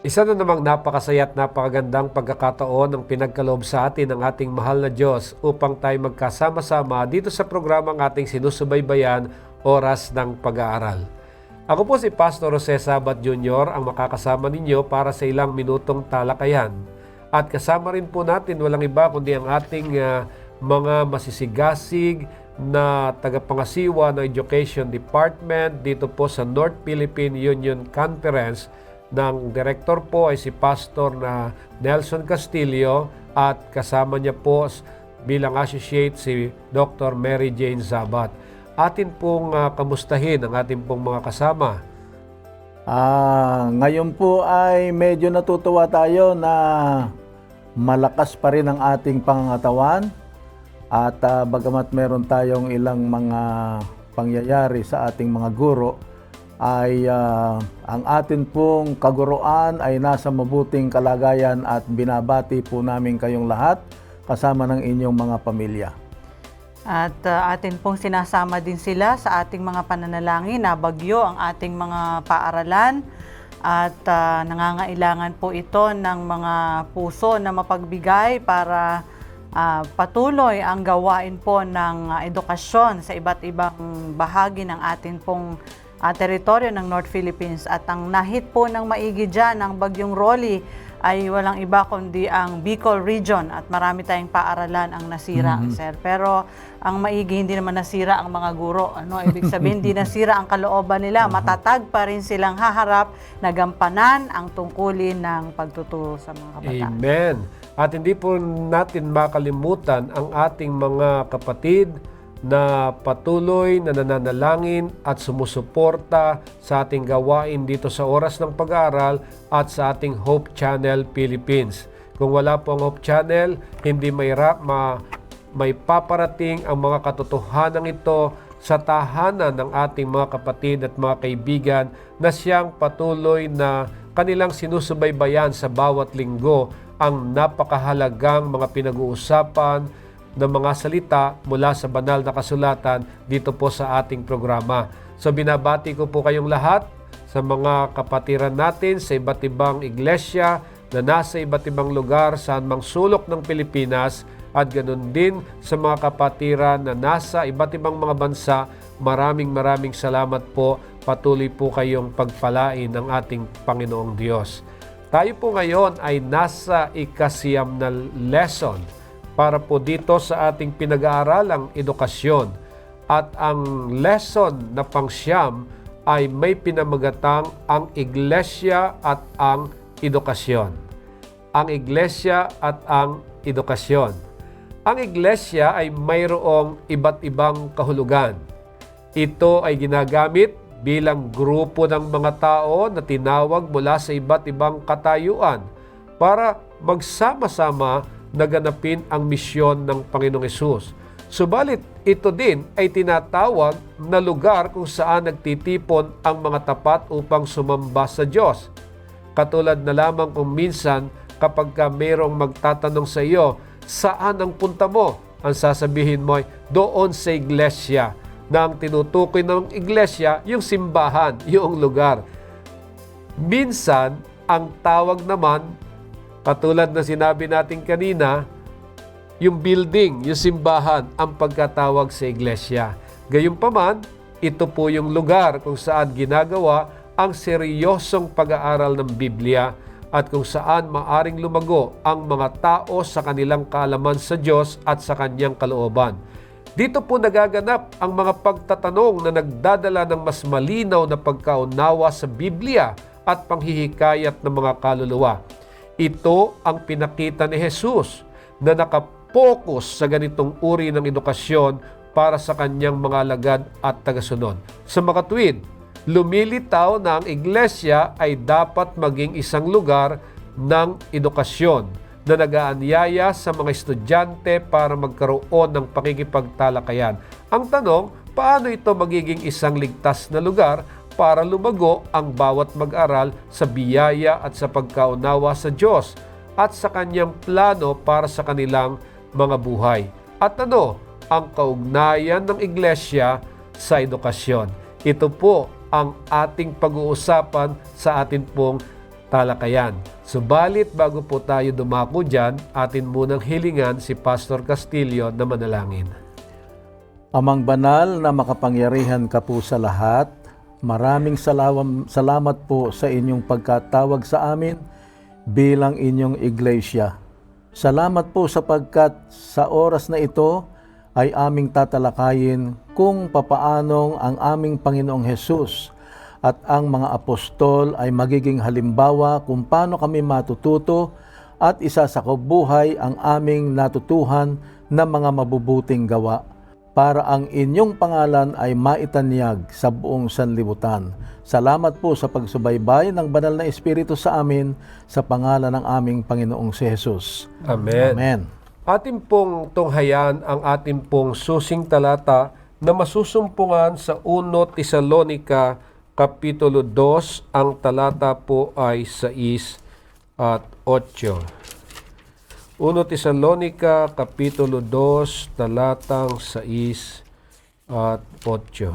Isa na namang napakasaya at napakagandang pagkakataon ng pinagkaloob sa atin ng ating mahal na Diyos upang tayo magkasama-sama dito sa programang ating sinusubaybayan, Oras ng Pag-aaral. Ako po si Pastor Jose Sabat Jr. ang makakasama ninyo para sa ilang minutong talakayan. At kasama rin po natin walang iba kundi ang ating mga masisigasig na tagapangasiwa ng Education Department dito po sa North Philippine Union Conference. Ng director po ay si Pastor na Nelson Castillo at kasama niya po bilang associate si Dr. Mary Jane Zabat. Atin pong kamustahin ang ating pong mga kasama. Ngayon po ay medyo natutuwa tayo na malakas pa rin ang ating pangangatawan at bagamat meron tayong ilang mga pangyayari sa ating mga guro, ay ang atin pong kaguruan ay nasa mabuting kalagayan at binabati po namin kayong lahat kasama ng inyong mga pamilya. At atin pong sinasama din sila sa ating mga pananalangin na bagyo ang ating mga paaralan at nangangailangan po ito ng mga puso na mapagbigay para patuloy ang gawain po ng edukasyon sa iba't ibang bahagi ng atin pong teritoryo ng North Philippines. At ang nahit po ng maigi dyan, ang Bagyong Rolly, ay walang iba kundi ang Bicol Region at marami tayong paaralan ang nasira, sir. Pero ang maigi, hindi naman nasira ang mga guro. Ibig sabihin, hindi nasira ang kalooban nila. Matatag pa rin silang haharap na gampanan ang tungkulin ng pagtuturo sa mga kabataan. Amen. At hindi po natin makalimutan ang ating mga kapatid na patuloy na nananalangin at sumusuporta sa ating gawain dito sa Oras ng Pag-aaral at sa ating Hope Channel Philippines. Kung wala po ang Hope Channel, hindi may paparating ang mga katotohanan ito sa tahanan ng ating mga kapatid at mga kaibigan na siyang patuloy na kanilang sinusubaybayan sa bawat linggo ang napakahalagang mga pinag-uusapan ng mga salita mula sa banal na kasulatan dito po sa ating programa. So binabati ko po kayong lahat sa mga kapatiran natin sa iba't ibang iglesia na nasa iba't ibang lugar saan mang sulok ng Pilipinas at ganun din sa mga kapatiran na nasa iba't ibang mga bansa. Maraming salamat po. Patuloy po kayong pagpalain ng ating Panginoong Diyos. Tayo po ngayon ay nasa ikasiyam na lesson para po dito sa ating pinag-aaralang edukasyon. At ang lesson na pangsyam ay may pinamagatang ang iglesia at ang edukasyon. Ang iglesia at ang edukasyon. Ang iglesia ay mayroong iba't ibang kahulugan. Ito ay ginagamit bilang grupo ng mga tao na tinawag mula sa iba't ibang katayuan para magsama-sama naganapin ang misyon ng Panginoong Hesus. Subalit, ito din ay tinatawag na lugar kung saan nagtitipon ang mga tapat upang sumamba sa Diyos. Katulad na lamang kung minsan kapag mayroong magtatanong sa iyo, saan ang punta mo? Ang sasabihin mo ay, doon sa iglesia. Na ang tinutukoy ng iglesia, yung simbahan, yung lugar. Minsan, ang tawag naman, katulad na sinabi natin kanina, yung building, yung simbahan, ang pagkatawag sa iglesia. Gayunpaman, ito po yung lugar kung saan ginagawa ang seryosong pag-aaral ng Biblia at kung saan maaring lumago ang mga tao sa kanilang kaalaman sa Diyos at sa Kanyang kalooban. Dito po nagaganap ang mga pagtatanong na nagdadala ng mas malinaw na pagkaunawa sa Biblia at panghihikayat ng mga kaluluwa. Ito ang pinakita ni Jesus na nakapokus sa ganitong uri ng edukasyon para sa kanyang mga alagad at tagasunod. Sa makatuwid, lumilitaw na ang iglesia ay dapat maging isang lugar ng edukasyon na nag-aanyaya sa mga estudyante para magkaroon ng pakikipagtalakayan. Ang tanong, paano ito magiging isang ligtas na lugar para lumago ang bawat mag-aral sa biyaya at sa pagkaunawa sa Diyos at sa Kanyang plano para sa kanilang mga buhay? At ano ang kaugnayan ng iglesia sa edukasyon? Ito po ang ating pag-uusapan sa atin pong talakayan. Subalit bago po tayo dumako dyan, atin munang hilingan si Pastor Castillo na manalangin. Amang banal na makapangyarihan ka po sa lahat, maraming salamat po sa inyong pagkatawag sa amin bilang inyong iglesia. Salamat po sapagkat sa oras na ito ay aming tatalakayin kung papaanong ang aming Panginoong Hesus at ang mga apostol ay magiging halimbawa kung paano kami matututo at isasakubuhay ang aming natutuhan na mga mabubuting gawa para ang inyong pangalan ay maitanyag sa buong sanlibutan. Salamat po sa pagsubaybay ng banal na Espiritu sa amin sa pangalan ng aming Panginoong si Jesus. Amen. Amen. Atin pong tunghayan ang atin pong susing talata na masusumpungan sa 1 Tesalonica Kapitulo 2, ang talata po ay 6 at 8. 1 Tesalonica Kapitulo 2, talatang 6 at 8.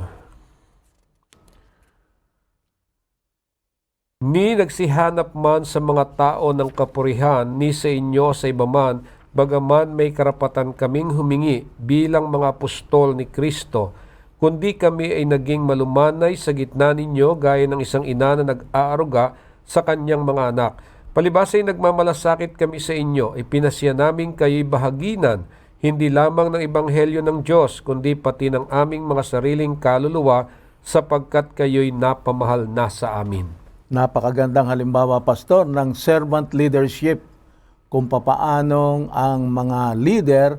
Ni nagsihanap man sa mga tao ng kapurihan, ni sa inyo sa iba man, bagaman may karapatan kaming humingi bilang mga apostol ni Kristo, kundi kami ay naging malumanay sa gitna ninyo gaya ng isang ina na nag-aaruga sa kanyang mga anak. Palibas ay nagmamalasakit kami sa inyo, ipinasya namin kayo'y bahaginan, hindi lamang ng Ebanghelyo ng Diyos, kundi pati ng aming mga sariling kaluluwa, sapagkat kayo'y napamahal na sa amin. Napakagandang halimbawa, Pastor, ng servant leadership, kung papaanong ang mga leader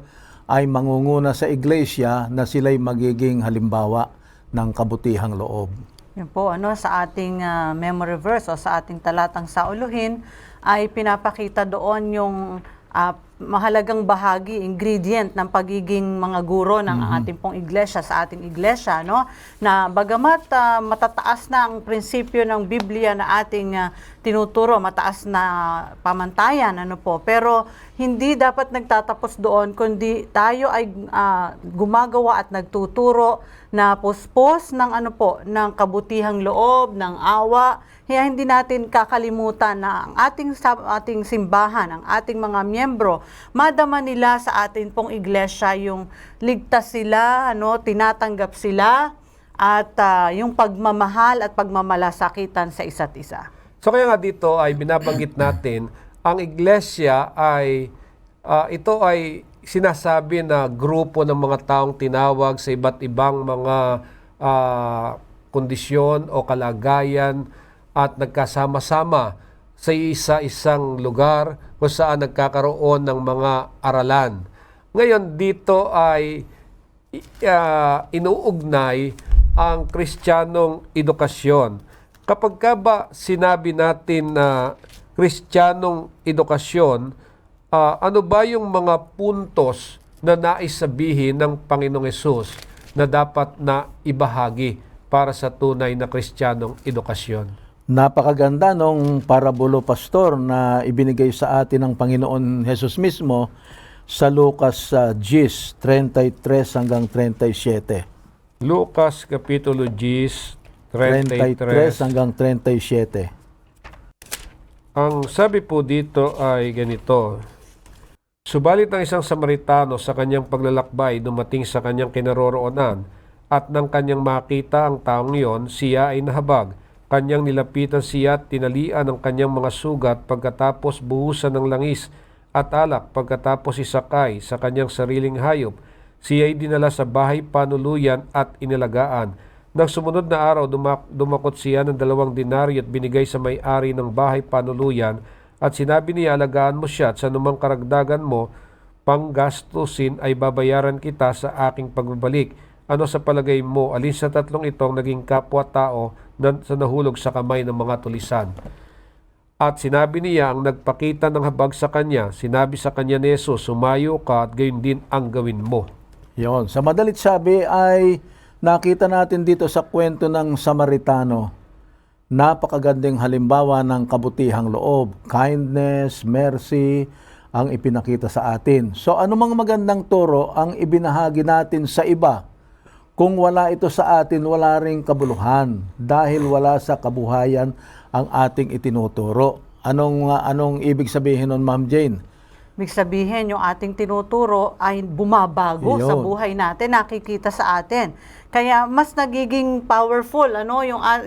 ay mangunguna sa iglesia na sila'y magiging halimbawa ng kabutihang loob. Yun po, sa ating memory verse o sa ating talatang sauluhin ay pinapakita doon yung mahalagang bahagi, ingredient ng pagiging mga guro ng ating pong iglesia sa ating iglesia, no? Na bagamat matataas na ang prinsipyo ng Biblia na ating tinuturo, mataas na pamantayan, pero hindi dapat nagtatapos doon, kundi tayo ay gumagawa at nagtuturo na puspos ng ng kabutihang loob, ng awa. Kaya hindi natin kakalimutan na ang ating simbahan, ang ating mga miyembro, madama nila sa atin pong iglesia yung ligtas sila, tinatanggap sila, at yung pagmamahal at pagmamalasakitan sa isa't isa. So kaya nga dito ay binabanggit natin, ang iglesia ay, ito ay sinasabi na grupo ng mga taong tinawag sa iba't ibang mga kondisyon o kalagayan at nagkasama-sama sa isa-isang lugar kung saan nagkakaroon ng mga aralan. Ngayon dito ay inuugnay ang Kristiyanong edukasyon. Kapag ka ba sinabi natin na Kristiyanong edukasyon, ano ba yung mga puntos na nais sabihin ng Panginoong Hesus na dapat na ibahagi para sa tunay na Kristiyanong edukasyon? Napakaganda nung parabulo, Pastor, na ibinigay sa atin ng Panginoon Hesus mismo sa Lucas 10:33 hanggang 37. Lucas Kapitulo 10:33 hanggang 37. Ang sabi po dito ay ganito: Subalit ang isang Samaritano sa kanyang paglalakbay dumating sa kanyang kinaroroonan, at nang kanyang makita ang taong iyon, siya ay nahabag. Kanyang nilapitan siya at tinalian ang kanyang mga sugat, pagkatapos buhusan ng langis at alak, pagkatapos isakay sa kanyang sariling hayop. Siya ay dinala sa bahay panuluyan at inilagaan. Nang sumunod na araw, dumakot siya ng 2 denaryo at binigay sa may-ari ng bahay panuluyan, at sinabi niya, alagaan mo siya at sa anumang karagdagan mo panggastusin ay babayaran kita sa aking pagbabalik. Ano sa palagay mo, alin sa tatlong itong naging kapwa-tao na nahulog sa kamay ng mga tulisan? At sinabi niya ang nagpakita ng habag sa kanya, sinabi sa kanya ni Jesus, sumayo ka at gayon din ang gawin mo. Yon, sa madalit sabi ay nakita natin dito sa kwento ng Samaritano, napakagandang halimbawa ng kabutihang loob, kindness, mercy, ang ipinakita sa atin. So ano mga magandang turo ang ibinahagi natin sa iba? Kung wala ito sa atin, wala ring kabuluhan dahil wala sa kabuhayan ang ating itinuturo. Anong ibig sabihin nun, Ma'am Jane? Ibig sabihin, yung ating tinuturo ay bumabago sa Iyon. buhay natin, nakikita sa atin. Kaya mas nagiging powerful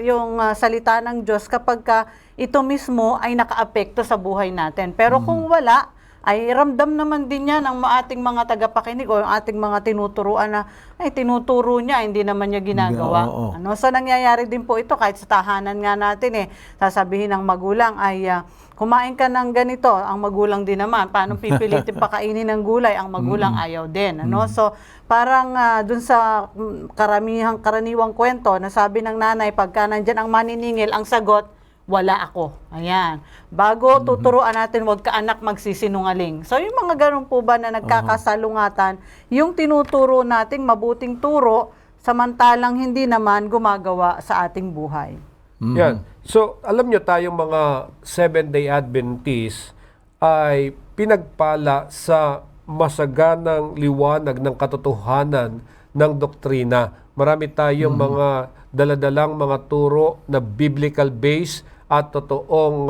yung salita ng Diyos kapag ito mismo ay nakaapekto sa buhay natin. Pero kung wala, ay ramdam naman din yan ang ating mga tagapakinig o yung ating mga tinuturuan na ay tinuturo niya, hindi naman niya ginagawa. Oo. So nangyayari din po ito kahit sa tahanan nga natin sasabihin ng magulang ay kumain ka ng ganito, ang magulang din naman, paano pipilitin pakainin ng gulay, ang magulang ayaw din. So parang dun sa karaniwang kwento na sabi ng nanay, pagka nandyan ang maniningil, ang sagot, wala ako. Ayan. Bago tuturuan natin, wag ka anak magsisinungaling. So yung mga ganun po ba na nagkakasalungatan, yung tinuturo nating mabuting turo, samantalang hindi naman gumagawa sa ating buhay. Yan. So, alam nyo tayong mga Seventh-day Adventist ay pinagpala sa masaganang liwanag ng katotohanan ng doktrina. Marami tayong mga daladalang mga turo na biblical base at totoong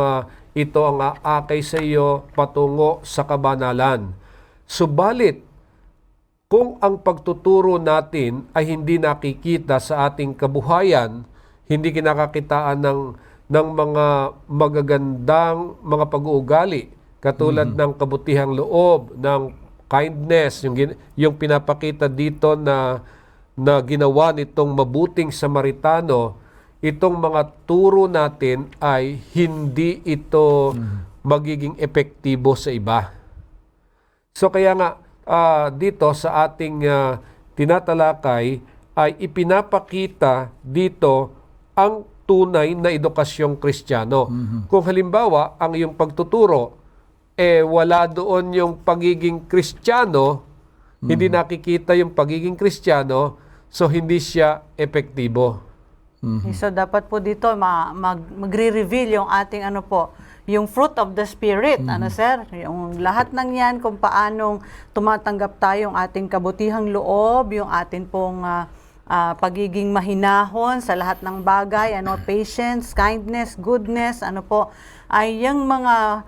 ito ang aakay sa iyo patungo sa kabanalan. Subalit, kung ang pagtuturo natin ay hindi nakikita sa ating kabuhayan, hindi kinakakitaan ng mga magagandang mga pag-uugali, katulad ng kabutihang loob, ng kindness, yung pinapakita dito na ginawa nitong mabuting Samaritano, itong mga turo natin ay hindi ito magiging epektibo sa iba. So kaya nga dito sa ating tinatalakay ay ipinapakita dito ang tunay na edukasyong Kristiyano. Kung halimbawa ang iyong pagtuturo wala doon yung pagiging Kristiyano, hindi nakikita yung pagiging Kristiyano, so hindi siya epektibo. So dapat po dito magre-reveal yung ating yung fruit of the Spirit, sir? Yung lahat ng yan, kung paanong tumatanggap tayo, yung ating kabutihang loob, yung atin pong pagiging mahinahon sa lahat ng bagay, patience, kindness, goodness, ay yung mga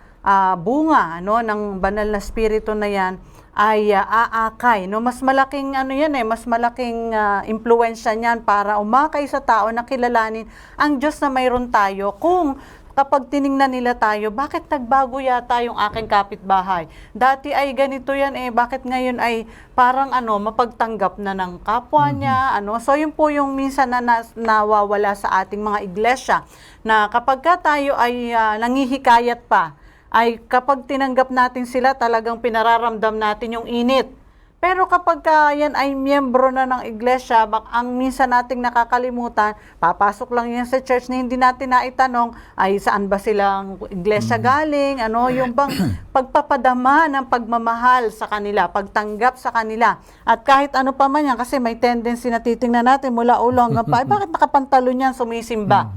bunga ng banal na spirito na yan ay aakay. Mas malaking mas malaking impluwensya niyan para umakay sa tao na kilalanin ang Diyos na mayroon tayo. Kung kapag tiningnan nila tayo, bakit nagbago yata yung aking kapitbahay? Dati ay ganito yan bakit ngayon ay parang mapagtanggap na ng kapwa niya, So yun po yung minsan na nawawala sa ating mga iglesia, na kapag tayo ay nangihikayat pa, ay kapag tinanggap natin sila, talagang pinararamdam natin yung init. Pero kapag yan ay miyembro na ng iglesia, ang minsan nating nakakalimutan, papasok lang yan sa church na hindi natin naitanong, ay saan ba silang iglesia galing, yung bang pagpapadama ng pagmamahal sa kanila, pagtanggap sa kanila. At kahit ano pa man yan, kasi may tendency na titingnan natin mula ulo hanggang pa, bakit nakapantalo niyan sumisimba?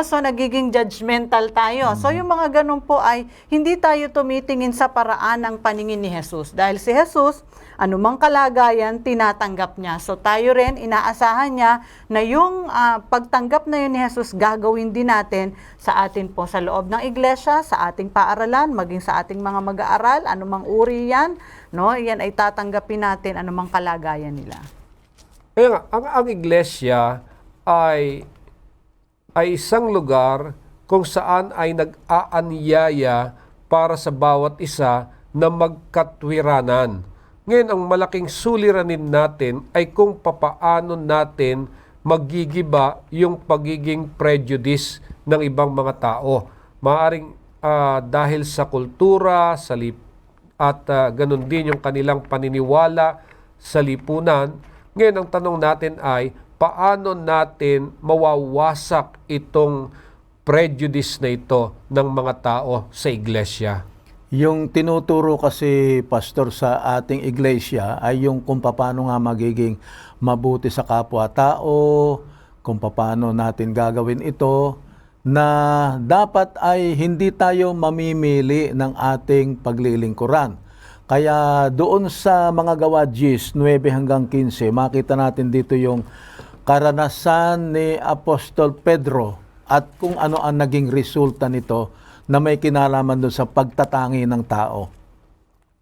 So nagiging judgmental tayo. So yung mga ganun po ay hindi tayo tumitingin sa paraan ng paningin ni Jesus. Dahil si Jesus, anumang kalagayan, tinatanggap niya. So tayo rin, inaasahan niya na yung pagtanggap na yun ni Jesus, gagawin din natin sa atin po sa loob ng iglesia, sa ating paaralan, maging sa ating mga mag-aaral, anumang uri yan, yan ay tatanggapin natin anumang kalagayan nila. Kaya nga, ang iglesia ay isang lugar kung saan ay nag-aanyaya para sa bawat isa na magkatwiranan. Ngayon, ang malaking suliranin natin ay kung papaano natin magigiba yung pagiging prejudice ng ibang mga tao. Maaring dahil sa kultura, at ganun din yung kanilang paniniwala sa lipunan. Ngayon, ang tanong natin ay, paano natin mawawasak itong prejudice na ito ng mga tao sa iglesia? Yung tinuturo kasi, Pastor, sa ating iglesia ay yung kung paano nga magiging mabuti sa kapwa-tao, kung paano natin gagawin ito, na dapat ay hindi tayo mamimili ng ating paglilingkuran. Kaya doon sa mga gawa 9 hanggang 15, makita natin dito yung karanasan ni Apostol Pedro at kung ano ang naging resulta nito na may kinalaman doon sa pagtatangi ng tao.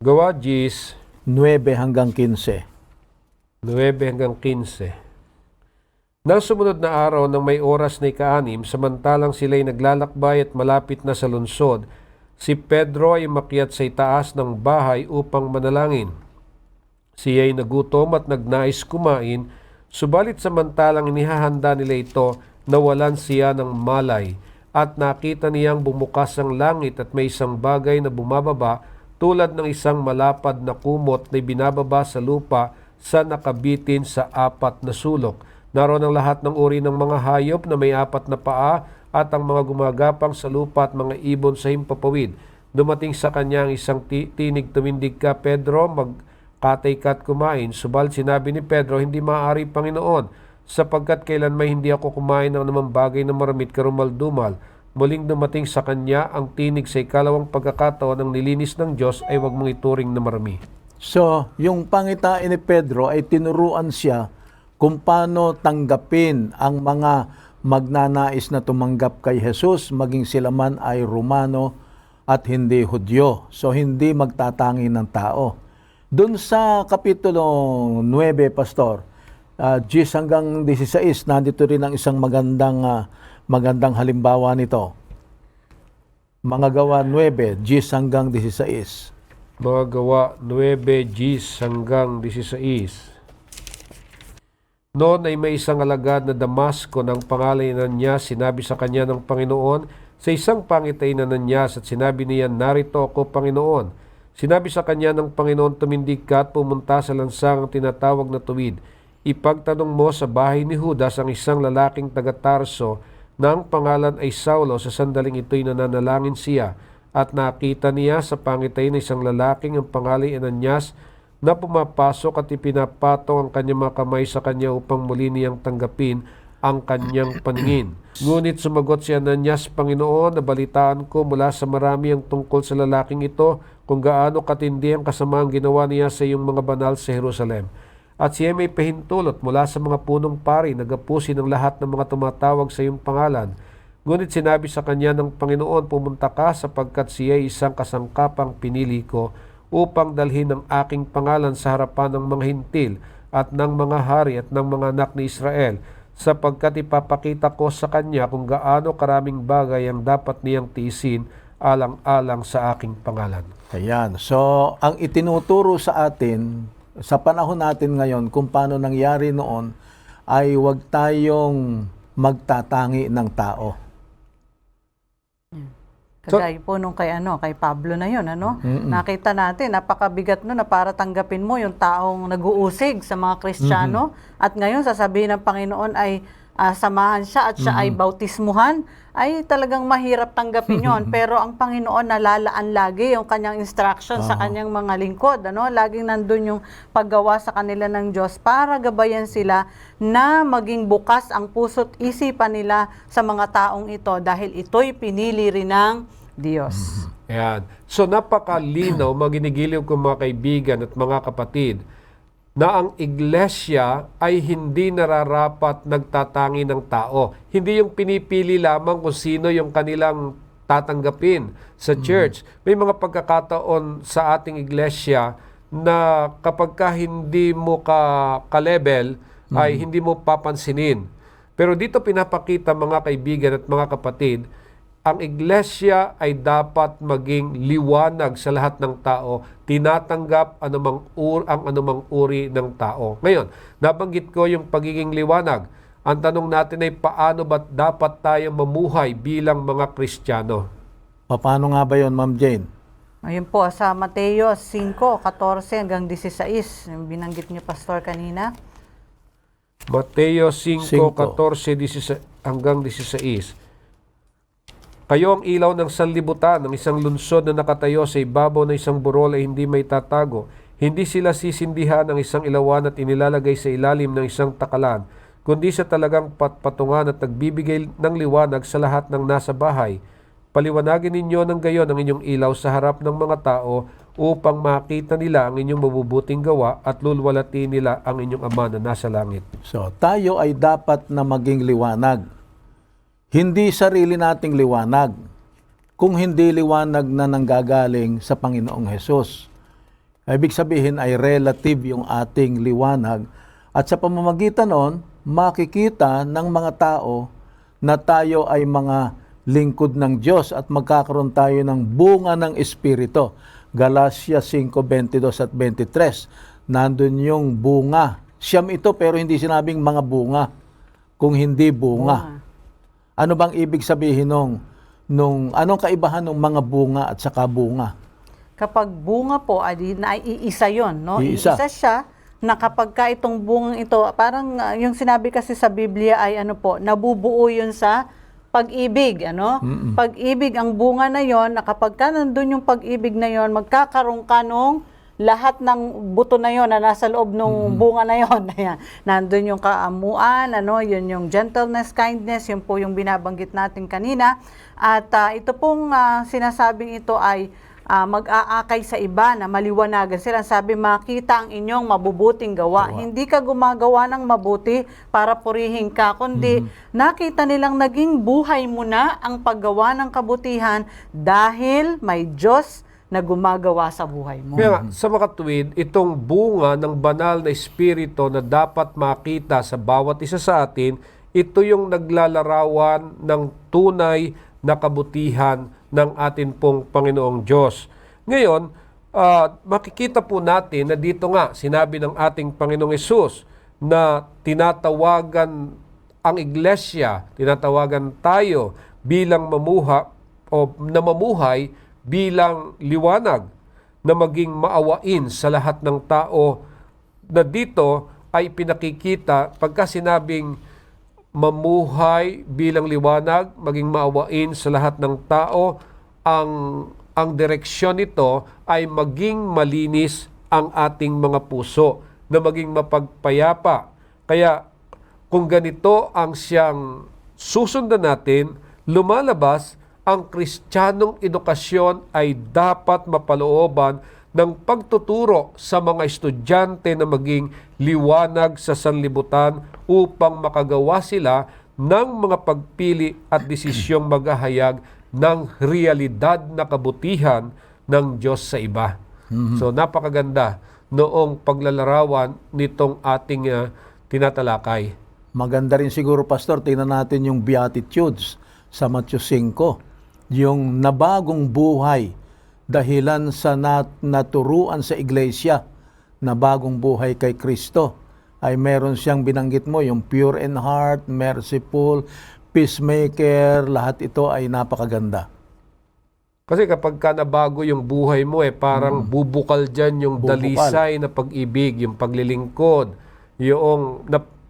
Gawa 10, 9 hanggang 15. 9 hanggang 15. Nang sumunod na araw nang may oras na ika-6, samantalang sila'y naglalakbay at malapit na sa lungsod, si Pedro ay makyat sa itaas ng bahay upang manalangin. Siya'y nagutom at nagnais kumain, subalit samantalang inihahanda nila ito, nawalan siya ng malay at nakita niyang bumukas ang langit at may isang bagay na bumababa tulad ng isang malapad na kumot na binababa sa lupa sa nakabitin sa 4 na sulok. Naroon ang lahat ng uri ng mga hayop na may 4 na paa at ang mga gumagapang sa lupa at mga ibon sa himpapawid. Dumating sa kanya ang isang tinig, tumindig ka, Pedro, magkatay ka at kumain. Subalit sinabi ni Pedro, hindi maaari, Panginoon, sapagkat kailan may hindi ako kumain ng anumang bagay na maramit karumal-dumal. Muling dumating sa kanya ang tinig sa ikalawang pagkakataon ng nilinis ng Diyos ay huwag mong ituring na marami. So, yung pangitain ni Pedro ay tinuruan siya kung paano tanggapin ang mga magnanais na tumanggap kay Jesus, maging sila man ay Romano at hindi Hudyo. So, hindi magtatangi ng tao. Doon sa Kapitulo 9, Pastor, 10 hanggang 16, nandito rin ang isang magandang halimbawa nito. Mga Gawa 9, 10 hanggang 16. Mga Gawa 9, 10 hanggang 16. Noon ay may isang alagad na Damasco ng pangalan niya, sinabi sa kanya ng Panginoon sa isang pangitay na Ananias at sinabi niya, narito ako, Panginoon. Sinabi sa kanya ng Panginoon, tumindig ka at pumunta sa lansang tinatawag na Tuwid. Ipagtanong mo sa bahay ni Judas ang isang lalaking taga-Tarso na ang pangalan ay Saulo. Sa sandaling ito'y nananalangin siya at nakita niya sa pangitay na isang lalaking ang pangalan ay Ananias na pumapasok at ipinapatong ang kanyang mga kamay sa kanya upang muli niyang tanggapin ang kanyang paningin. Ngunit sumagot si Ananias, Panginoon, nabalitaan ko mula sa marami ang tungkol sa lalaking ito kung gaano katindi ang kasamaang ginawa niya sa iyong mga banal sa Jerusalem. At siya may pahintulot mula sa mga punong pari, nagapusin ng lahat ng mga tumatawag sa iyong pangalan. Ngunit sinabi sa kanya ng Panginoon, pumunta ka sapagkat siya ay isang kasangkapang pinili ko upang dalhin ang aking pangalan sa harapan ng mga hintil at ng mga hari at ng mga anak ni Israel, sapagkat ipapakita ko sa kanya kung gaano karaming bagay ang dapat niyang tiisin alang-alang sa aking pangalan. Ayan. So, ang itinuturo sa atin, sa panahon natin ngayon, kung paano nangyari noon, ay huwag tayong magtatangi ng tao. Kagaya po nung kay Pablo na yun, Nakita natin, napakabigat no na para tanggapin mo yung taong nag-uusig sa mga Kristiyano at ngayon sasabihin ng Panginoon ay samahan siya at siya ay bautismuhan, ay talagang mahirap tanggapin yon. Pero ang Panginoon nalalaan lagi yung kanyang instruction sa kanyang mga lingkod, Laging nandun yung paggawa sa kanila ng Diyos para gabayan sila na maging bukas ang puso't isipan nila sa mga taong ito dahil ito'y pinili rin ng Diyos. Ayan. So napakalinaw, maginigiliw ko mga kaibigan at mga kapatid, na ang iglesia ay hindi nararapat nagtatangi ng tao. Hindi yung pinipili lamang kung sino yung kanilang tatanggapin sa church. May mga pagkakataon sa ating iglesia na kapag ka hindi mo ka-level, ay hindi mo papansinin. Pero dito pinapakita mga kaibigan at mga kapatid, ang iglesia ay dapat maging liwanag sa lahat ng tao, tinatanggap ang anumang uri ng tao. Ngayon, nabanggit ko yung pagiging liwanag. Ang tanong natin ay paano ba dapat tayo mamuhay bilang mga Kristiyano? Paano nga ba yun, Ma'am Jane? Ayun po, sa Mateo 5:14 hanggang 16, yung binanggit niyo, Pastor, kanina. Mateo 5:14 hanggang 16. Kayo ang ilaw ng sanlibutan, ng isang lunsod na nakatayo sa ibabaw ng isang burol ay hindi may tatago. Hindi sila sisindihan ng isang ilawan at inilalagay sa ilalim ng isang takalan, kundi sa talagang patungan at nagbibigay ng liwanag sa lahat ng nasa bahay. Paliwanagin ninyo ng gayon ang inyong ilaw sa harap ng mga tao upang makita nila ang inyong mabubuting gawa at lulwalhatiin nila ang inyong Ama na nasa langit. So, tayo ay dapat na maging liwanag. Hindi sarili nating liwanag, kung hindi liwanag na nanggagaling sa Panginoong Hesus. Ibig sabihin ay relative yung ating liwanag at sa pamamagitan nun, makikita ng mga tao na tayo ay mga lingkod ng Diyos at magkakaroon tayo ng bunga ng Espiritu. Galatia 5:22 at 23. Nandun yung bunga. Siyam ito pero hindi sinabing mga bunga, kung hindi bunga. Ano bang ibig sabihin anong kaibahan ng mga bunga at saka bunga? Kapag bunga po, naiisa yun, no? Iisa. Iisa siya na kapag ka itong bungang ito, parang yung sinabi kasi sa Biblia ay nabubuo yun sa pag-ibig, Pag-ibig, ang bunga na yon, na kapag ka nandun yung pag-ibig na yon, magkakaroon ka nung lahat ng buto na yon na nasa loob ng bunga na yon. Ayan. Nandun yung kaamuan, yun yung gentleness, kindness, yun po yung binabanggit natin kanina. At ito pong sinasabing ito ay mag-aakay sa iba na maliwanagan sila. Sabi, makita ang inyong mabubuting gawa. Hindi ka gumagawa ng mabuti para purihin ka, kundi nakita nilang naging buhay mo na ang paggawa ng kabutihan dahil may Diyos na gumagawa sa buhay mo. Kaya sa makatuwid, itong bunga ng banal na espiritu na dapat makita sa bawat isa sa atin, ito yung naglalarawan ng tunay na kabutihan ng atin pong Panginoong Diyos. Ngayon, makikita po natin na dito nga, sinabi ng ating Panginoong Hesus na tinatawagan ang iglesia, tinatawagan tayo bilang mamuhay bilang liwanag na maging maawain sa lahat ng tao, na dito ay pinakikita pagka sinabing mamuhay bilang liwanag, maging maawain sa lahat ng tao, ang direksyon nito ay maging malinis ang ating mga puso, na maging mapagpayapa. Kaya kung ganito ang siyang susundan natin, lumalabas ang Kristiyanong edukasyon ay dapat mapalooban ng pagtuturo sa mga estudyante na maging liwanag sa sanlibutan upang makagawa sila ng mga pagpili at desisyong maghahayag ng realidad na kabutihan ng Diyos sa iba. So napakaganda noong paglalarawan nitong ating tinatalakay. Maganda rin siguro, Pastor, tingnan natin yung Beatitudes sa Matthew 5. Yung nabagong buhay dahilan sa naturuan sa iglesia na bagong buhay kay Kristo, ay meron siyang binanggit mo, yung pure in heart, merciful, peacemaker, lahat ito ay napakaganda. Kasi kapag ka nabago yung buhay mo, parang bubukal dyan yung dalisay na pag-ibig, yung paglilingkod,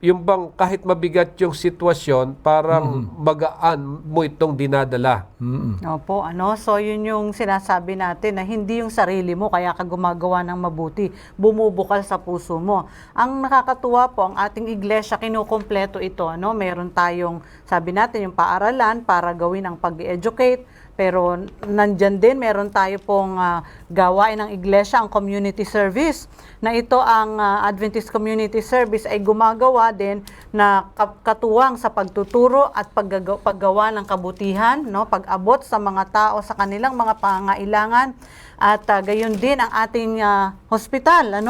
yung bang kahit mabigat yung sitwasyon, parang magaan mo itong dinadala. Opo, so yun yung sinasabi natin na hindi yung sarili mo kaya ka gumagawa ng mabuti, bumubukal sa puso mo. Ang nakakatuwa po, ang ating iglesia, kinukumpleto ito, meron tayong, sabi natin, yung paaralan para gawin ang pag-educate, pero nandyan din, meron tayo pong gawain ng iglesia, ang community service, na ito ang Adventist Community Service ay gumagawa din na katuwang sa pagtuturo at paggawa ng kabutihan, pag-abot sa mga tao sa kanilang mga pangangailangan, at gayon din ang ating hospital,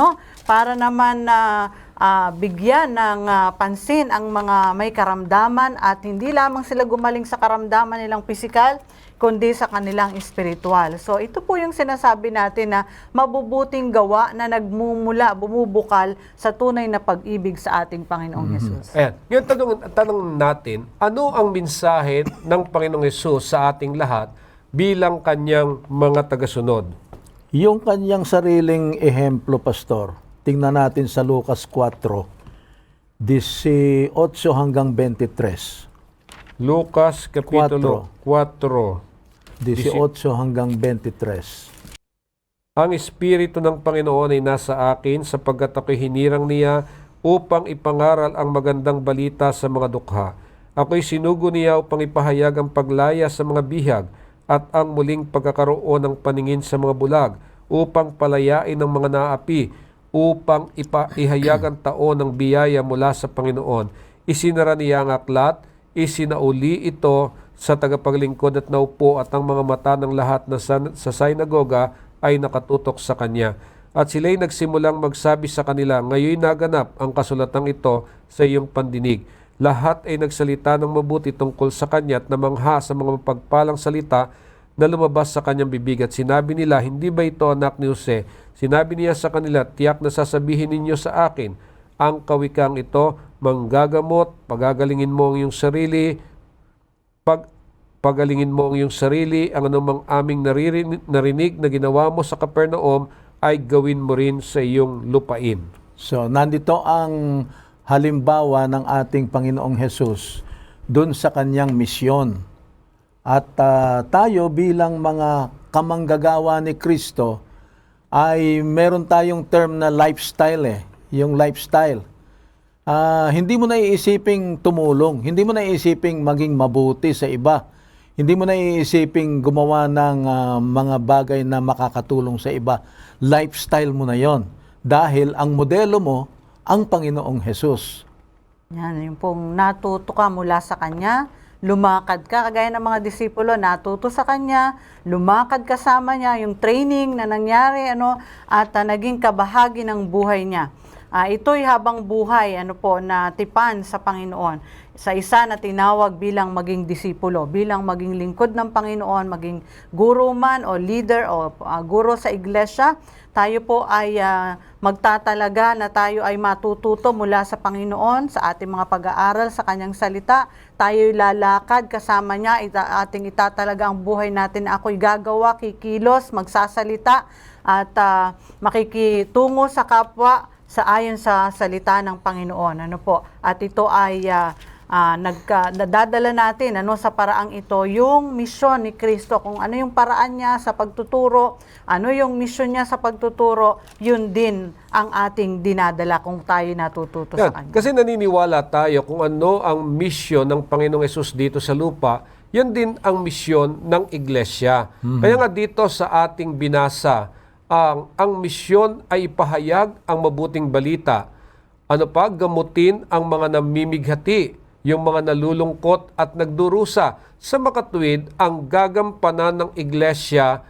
para naman bigyan ng pansin ang mga may karamdaman, at hindi lamang sila gumaling sa karamdaman nilang pisikal, kundi sa kanilang espiritual. So ito po yung sinasabi natin na mabubuting gawa na bumubukal sa tunay na pag-ibig sa ating Panginoong Hesus. Ayan. Ngayon, tanong natin, ano ang mensahe ng Panginoong Hesus sa ating lahat bilang kanyang mga tagasunod? Yung kanyang sariling ehemplo, Pastor, tingnan natin sa Lucas 4, 18 hanggang 23. Lucas Kapitulo 4. 18 hanggang 23. Ang Espiritu ng Panginoon ay nasa akin sapagkat ako'y hinirang niya upang ipangaral ang magandang balita sa mga dukha. Ako'y sinugo niya upang ipahayag ang paglaya sa mga bihag at ang muling pagkakaroon ng paningin sa mga bulag, upang palayain ang mga naapi, upang ihayag ang taon ng biyaya mula sa Panginoon. Isinara niya ang aklat, isinauli ito sa tagapaglingkod at naupo at ang mga mata ng lahat na sa sinagoga ay nakatutok sa kanya. At sila'y nagsimulang magsabi sa kanila, ngayon naganap ang kasulatang ito sa iyong pandinig. Lahat ay nagsalita ng mabuti tungkol sa kanya at namangha sa mga mapagpalang salita na lumabas sa kanyang bibig. At sinabi nila, hindi ba ito anak ni Jose? Sinabi niya sa kanila, tiyak na sasabihin ninyo sa akin, ang kawikang ito, manggagamot, pagagalingin mo ang iyong sarili, pagalingin mo ang iyong sarili, ang anumang aming narinig na ginawa mo sa Capernaum, ay gawin mo rin sa iyong lupain. So, nandito ang halimbawa ng ating Panginoong Hesus dun sa kanyang misyon. At tayo bilang mga kamanggagawa ni Kristo ay meron tayong term na lifestyle yung lifestyle. Hindi mo na iisiping tumulong, hindi mo na iisiping maging mabuti sa iba, hindi mo na iisiping gumawa ng mga bagay na makakatulong sa iba. Lifestyle mo na yon dahil ang modelo mo ang Panginoong Hesus. Yan, yung pong natuto ka mula sa Kanya, lumakad ka, kagaya ng mga disipulo, natuto sa Kanya, lumakad kasama niya, yung training na nangyari, at naging kabahagi ng buhay niya. Ito'y habang buhay, na tipan sa Panginoon. Sa isa na tinawag bilang maging disipulo, bilang maging lingkod ng Panginoon, maging guro man o leader o guro sa iglesia, tayo po ay magtatalaga na tayo ay matututo mula sa Panginoon sa ating mga pag-aaral sa Kanyang salita. Tayo'y lalakad kasama niya, ating itatalaga ang buhay natin na ako'y gagawa, kikilos, magsasalita at makikitungo sa kapwa sa ayon sa salita ng Panginoon. At ito ay nadadala natin sa paraang ito yung misyon ni Kristo, kung ano yung paraan niya sa pagtuturo, ano yung misyon niya sa pagtuturo, yun din ang ating dinadala kung tayo natututo sa Kanya. Kasi naniniwala tayo kung ano ang misyon ng Panginoong Hesus dito sa lupa, yun din ang misyon ng iglesia. Kaya nga dito sa ating binasa, ang misyon ay ipahayag ang mabuting balita. Gamutin ang mga namimighati, yung mga nalulungkot at nagdurusa. Sa makatuwid, ang gagampanan ng iglesia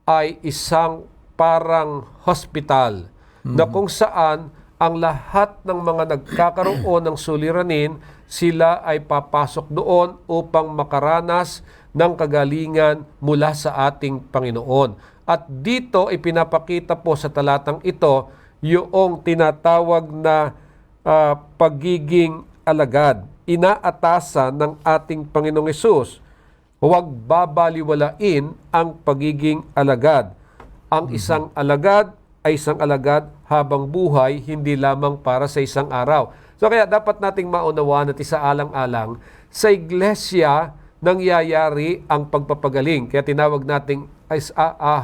ay isang parang hospital na kung saan ang lahat ng mga nagkakaroon ng suliranin, sila ay papasok doon upang makaranas ng kagalingan mula sa ating Panginoon. At dito ipinapakita po sa talatang ito yung tinatawag na pagiging alagad. Inaatasan ng ating Panginoong Hesus, huwag babaliwalain ang pagiging alagad. Ang isang alagad ay isang alagad habang buhay, hindi lamang para sa isang araw. So kaya dapat nating maunawaan at isaalang-alang, sa iglesia nangyayari ang pagpapagaling. Kaya tinawag nating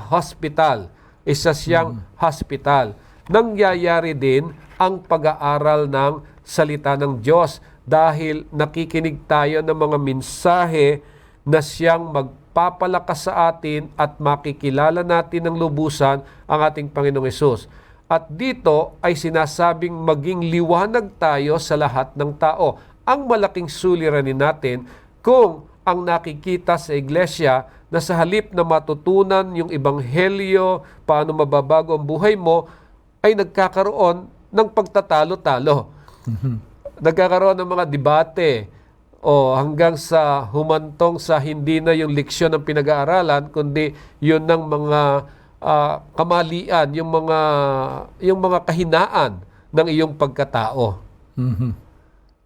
hospital. Isa siyang hospital. Nangyayari din ang pag-aaral ng salita ng Diyos dahil nakikinig tayo ng mga mensahe na siyang magpapalakas sa atin at makikilala natin ng lubusan ang ating Panginoong Hesus. At dito ay sinasabing maging liwanag tayo sa lahat ng tao. Ang malaking suliranin natin kung ang nakikita sa iglesia na sa halip na matutunan yung ebanghelyo, paano mababago ang buhay mo, ay nagkakaroon ng pagtatalo-talo. Nagkakaroon ng mga debate hanggang sa humantong sa hindi na yung leksyon ng pinag-aaralan, kundi yun ng mga kamalian, yung mga kahinaan ng iyong pagkatao.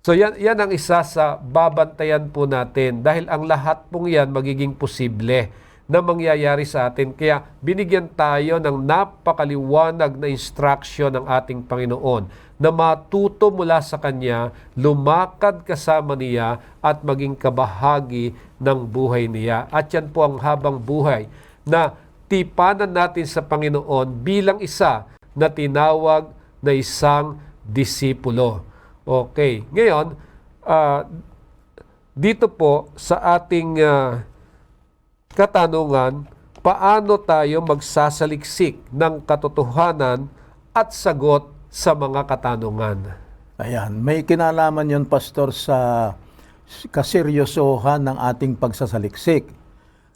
So yan ang isa sa babantayan po natin dahil ang lahat pong yan magiging posible na mangyayari sa atin. Kaya binigyan tayo ng napakaliwanag na instruction ng ating Panginoon na matuto mula sa Kanya, lumakad kasama niya at maging kabahagi ng buhay niya. At yan po ang habang buhay na tipanan natin sa Panginoon bilang isa na tinawag na isang disipulo. Okay. Ngayon, dito po sa ating katanungan, paano tayo magsasaliksik ng katotohanan at sagot sa mga katanungan? Ayan, may kinalaman yon, Pastor, sa kaseryosohan ng ating pagsasaliksik.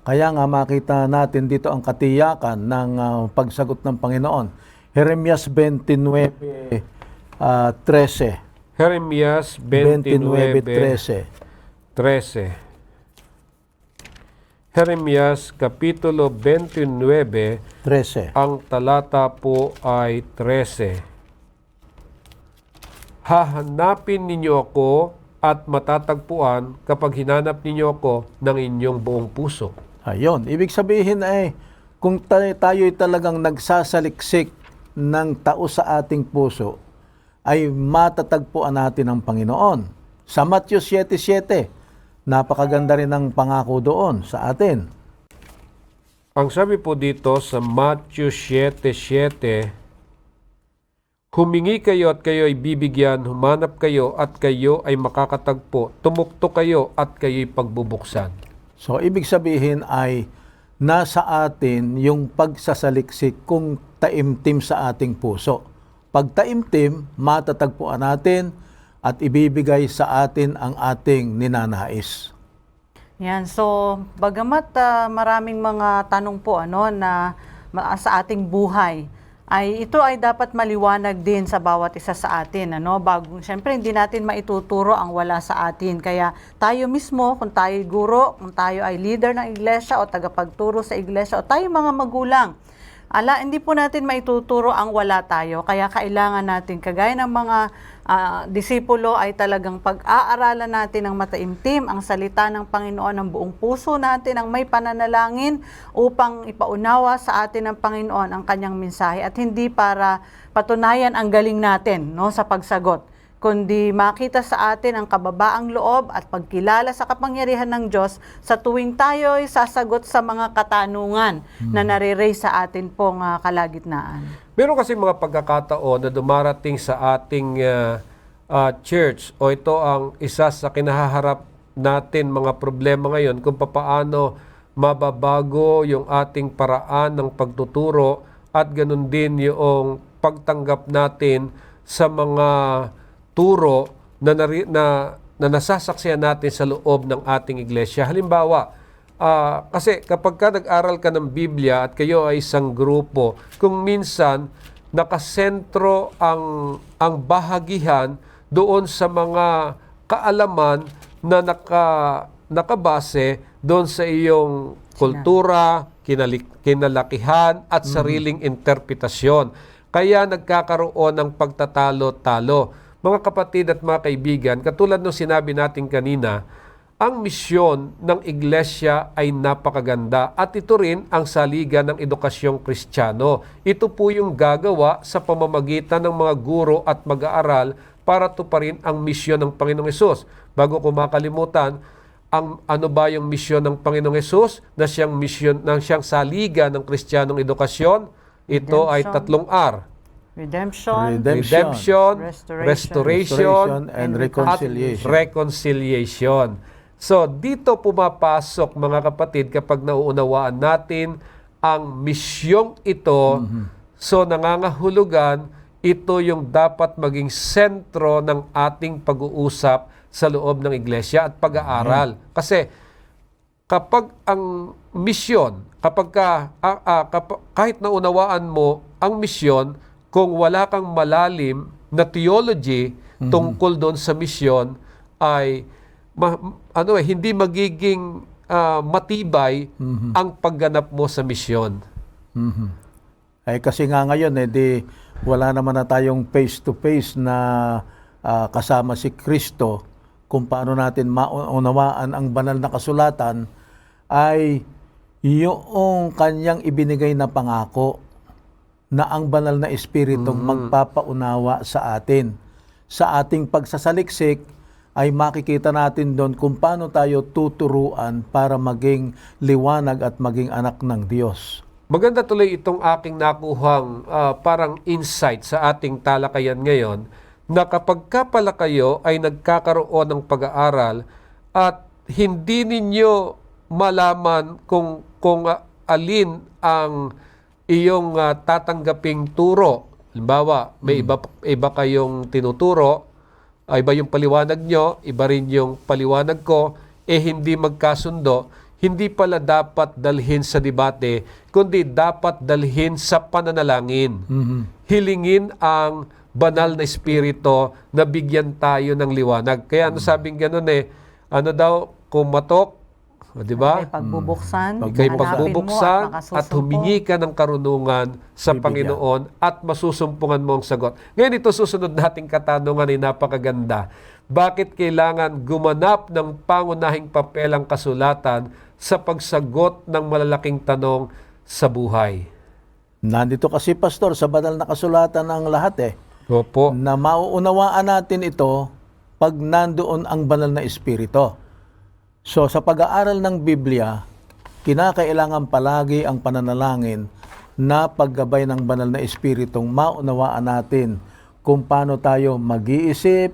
Kaya nga makita natin dito ang katiyakan ng pagsagot ng Panginoon. Jeremias 29:13. Jeremias 29:13. 13. Jeremias Kapitulo 29, 13. ang talata po ay 13. Hahanapin ninyo ako at matatagpuan kapag hinanap ninyo ako ng inyong buong puso. Ayun, ibig sabihin ay kung tayo'y talagang nagsasaliksik ng tao sa ating puso, ay matatagpuan natin ang Panginoon. Sa Matthew 7:7, napakaganda rin ang pangako doon sa atin. Ang sabi po dito sa Matthew 7:7, humingi kayo at kayo ay bibigyan, humanap kayo at kayo ay makakatagpo, tumuktok kayo at kayo'y pagbubuksan. So, ibig sabihin ay nasa atin yung pagsasaliksik kung taimtim sa ating puso. Pag taimtim, matatagpuan natin at ibibigay sa atin ang ating ninanais. Yan, so bagamat maraming mga tanong po sa ating buhay, ay ito ay dapat maliwanag din sa bawat isa sa atin, Siyempre hindi natin maituturo ang wala sa atin. Kaya tayo mismo, kung tayo guro, kung tayo ay leader ng iglesia o tagapagturo sa iglesia o tayo mga magulang, hindi po natin maituturo ang wala tayo. Kaya kailangan natin, kagaya ng mga disipulo, ay talagang pag-aaralan natin ng mataimtim ang salita ng Panginoon, ng buong puso natin, ang may pananalangin upang ipaunawa sa atin ng Panginoon ang kanyang mensahe at hindi para patunayan ang galing natin sa pagsagot, kundi makita sa atin ang kababaang loob at pagkilala sa kapangyarihan ng Diyos sa tuwing tayo ay sasagot sa mga katanungan na nare-raise sa atin pong kalagitnaan. Meron kasi mga pagkakataon na dumarating sa ating church o ito ang isa sa kinahaharap natin mga problema ngayon kung papaano mababago yung ating paraan ng pagtuturo at ganun din yung pagtanggap natin sa mga turo na nasasaksihan natin sa loob ng ating iglesia. Halimbawa, kasi kapag ka nag-aral ka ng Biblia at kayo ay isang grupo, kung minsan nakasentro ang bahagihan doon sa mga kaalaman na nakabase doon sa iyong kultura, kinalakihan at sariling interpretasyon. Kaya nagkakaroon ng pagtatalo-talo. Mga kapatid at mga kaibigan, katulad ng sinabi natin kanina, ang misyon ng iglesia ay napakaganda at ito rin ang saligan ng edukasyong Kristiyano. Ito po yung gagawa sa pamamagitan ng mga guro at mag-aaral para tuparin ang misyon ng Panginoong Hesus. Bago ko makalimutan, ano ba yung misyon ng Panginoong Hesus na siyang saligan ng Kristiyanong edukasyon? Ito ay 3 R. Redemption, restoration, and reconciliation. At reconciliation. So, dito pumapasok mga kapatid kapag nauunawaan natin ang misyong ito. So, nangangahulugan, ito yung dapat maging sentro ng ating pag-uusap sa loob ng iglesia at pag-aaral. Kasi kapag ang misyon, kahit naunawaan mo ang misyon, kung wala kang malalim na theology tungkol doon sa misyon, ay hindi magiging matibay ang pagganap mo sa misyon. Ay kasi nga ngayon wala naman na tayong face-to-face na kasama si Kristo. Kung paano natin maunawaan ang banal na kasulatan ay yung kanyang ibinigay na pangako na ang banal na Espiritu magpapaunawa sa atin. Sa ating pagsasaliksik ay makikita natin doon kung paano tayo tuturuan para maging liwanag at maging anak ng Diyos. Maganda tuloy itong aking nakuhang parang insight sa ating talakayan ngayon na kapag ka pala kayo ay nagkakaroon ng pag-aaral at hindi ninyo malaman kung alin ang iyong tatanggaping turo. Halimbawa, may iba kayong tinuturo iba yung paliwanag nyo, iba rin yung paliwanag ko, hindi magkasundo, hindi pala dapat dalhin sa debate, kundi dapat dalhin sa pananalangin. Hilingin ang banal na espiritu na bigyan tayo ng liwanag. Kaya ano sabing ganun ano daw, kumatok, di ba? Kay pagbubuksan, Ika'y hanapin pagbubuksan mo at humingi ka ng karunungan sa Bibigyan. Panginoon at masusumpungan mo ang sagot. Ngayon ito susunod nating katanungan ay napakaganda. Bakit kailangan gumanap ng pangunahing papel ang kasulatan sa pagsagot ng malalaking tanong sa buhay? Nandito kasi, Pastor, sa banal na kasulatan ang lahat Opo. na mauunawaan natin ito pag nandoon ang banal na espiritu. So sa pag-aaral ng Biblia, kinakailangan palagi ang pananalangin na paggabay ng banal na espiritong maunawaan natin kung paano tayo mag-iisip,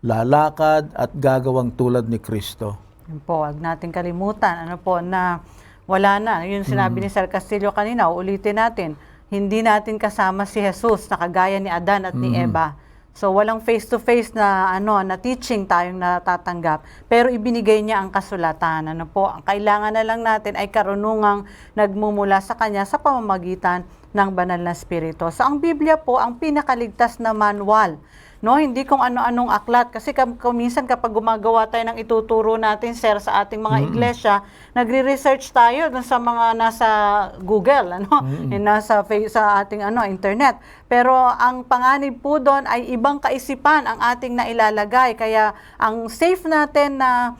lalakad at gagawang tulad ni Kristo. Yun po, wag natin kalimutan, na wala na. Yung sinabi ni Sir Castillo kanina, uulitin natin, hindi natin kasama si Jesus na kagaya ni Adan at ni Eva. So walang face-to-face na na teaching tayong natatanggap, pero ibinigay niya ang kasulatan. Ang kailangan na lang natin ay karunungang nagmumula sa kanya sa pamamagitan ng banal na espiritu. So ang Biblia po ang pinakaligtas na manual. Hindi kung ano-anong aklat. Kasi minsan kapag gumagawa tayo ng ituturo natin, sir, sa ating mga iglesia, nagre-research tayo dun sa mga nasa Google, nasa sa ating internet. Pero ang panganib po doon ay ibang kaisipan ang ating nailalagay. Kaya ang safe natin na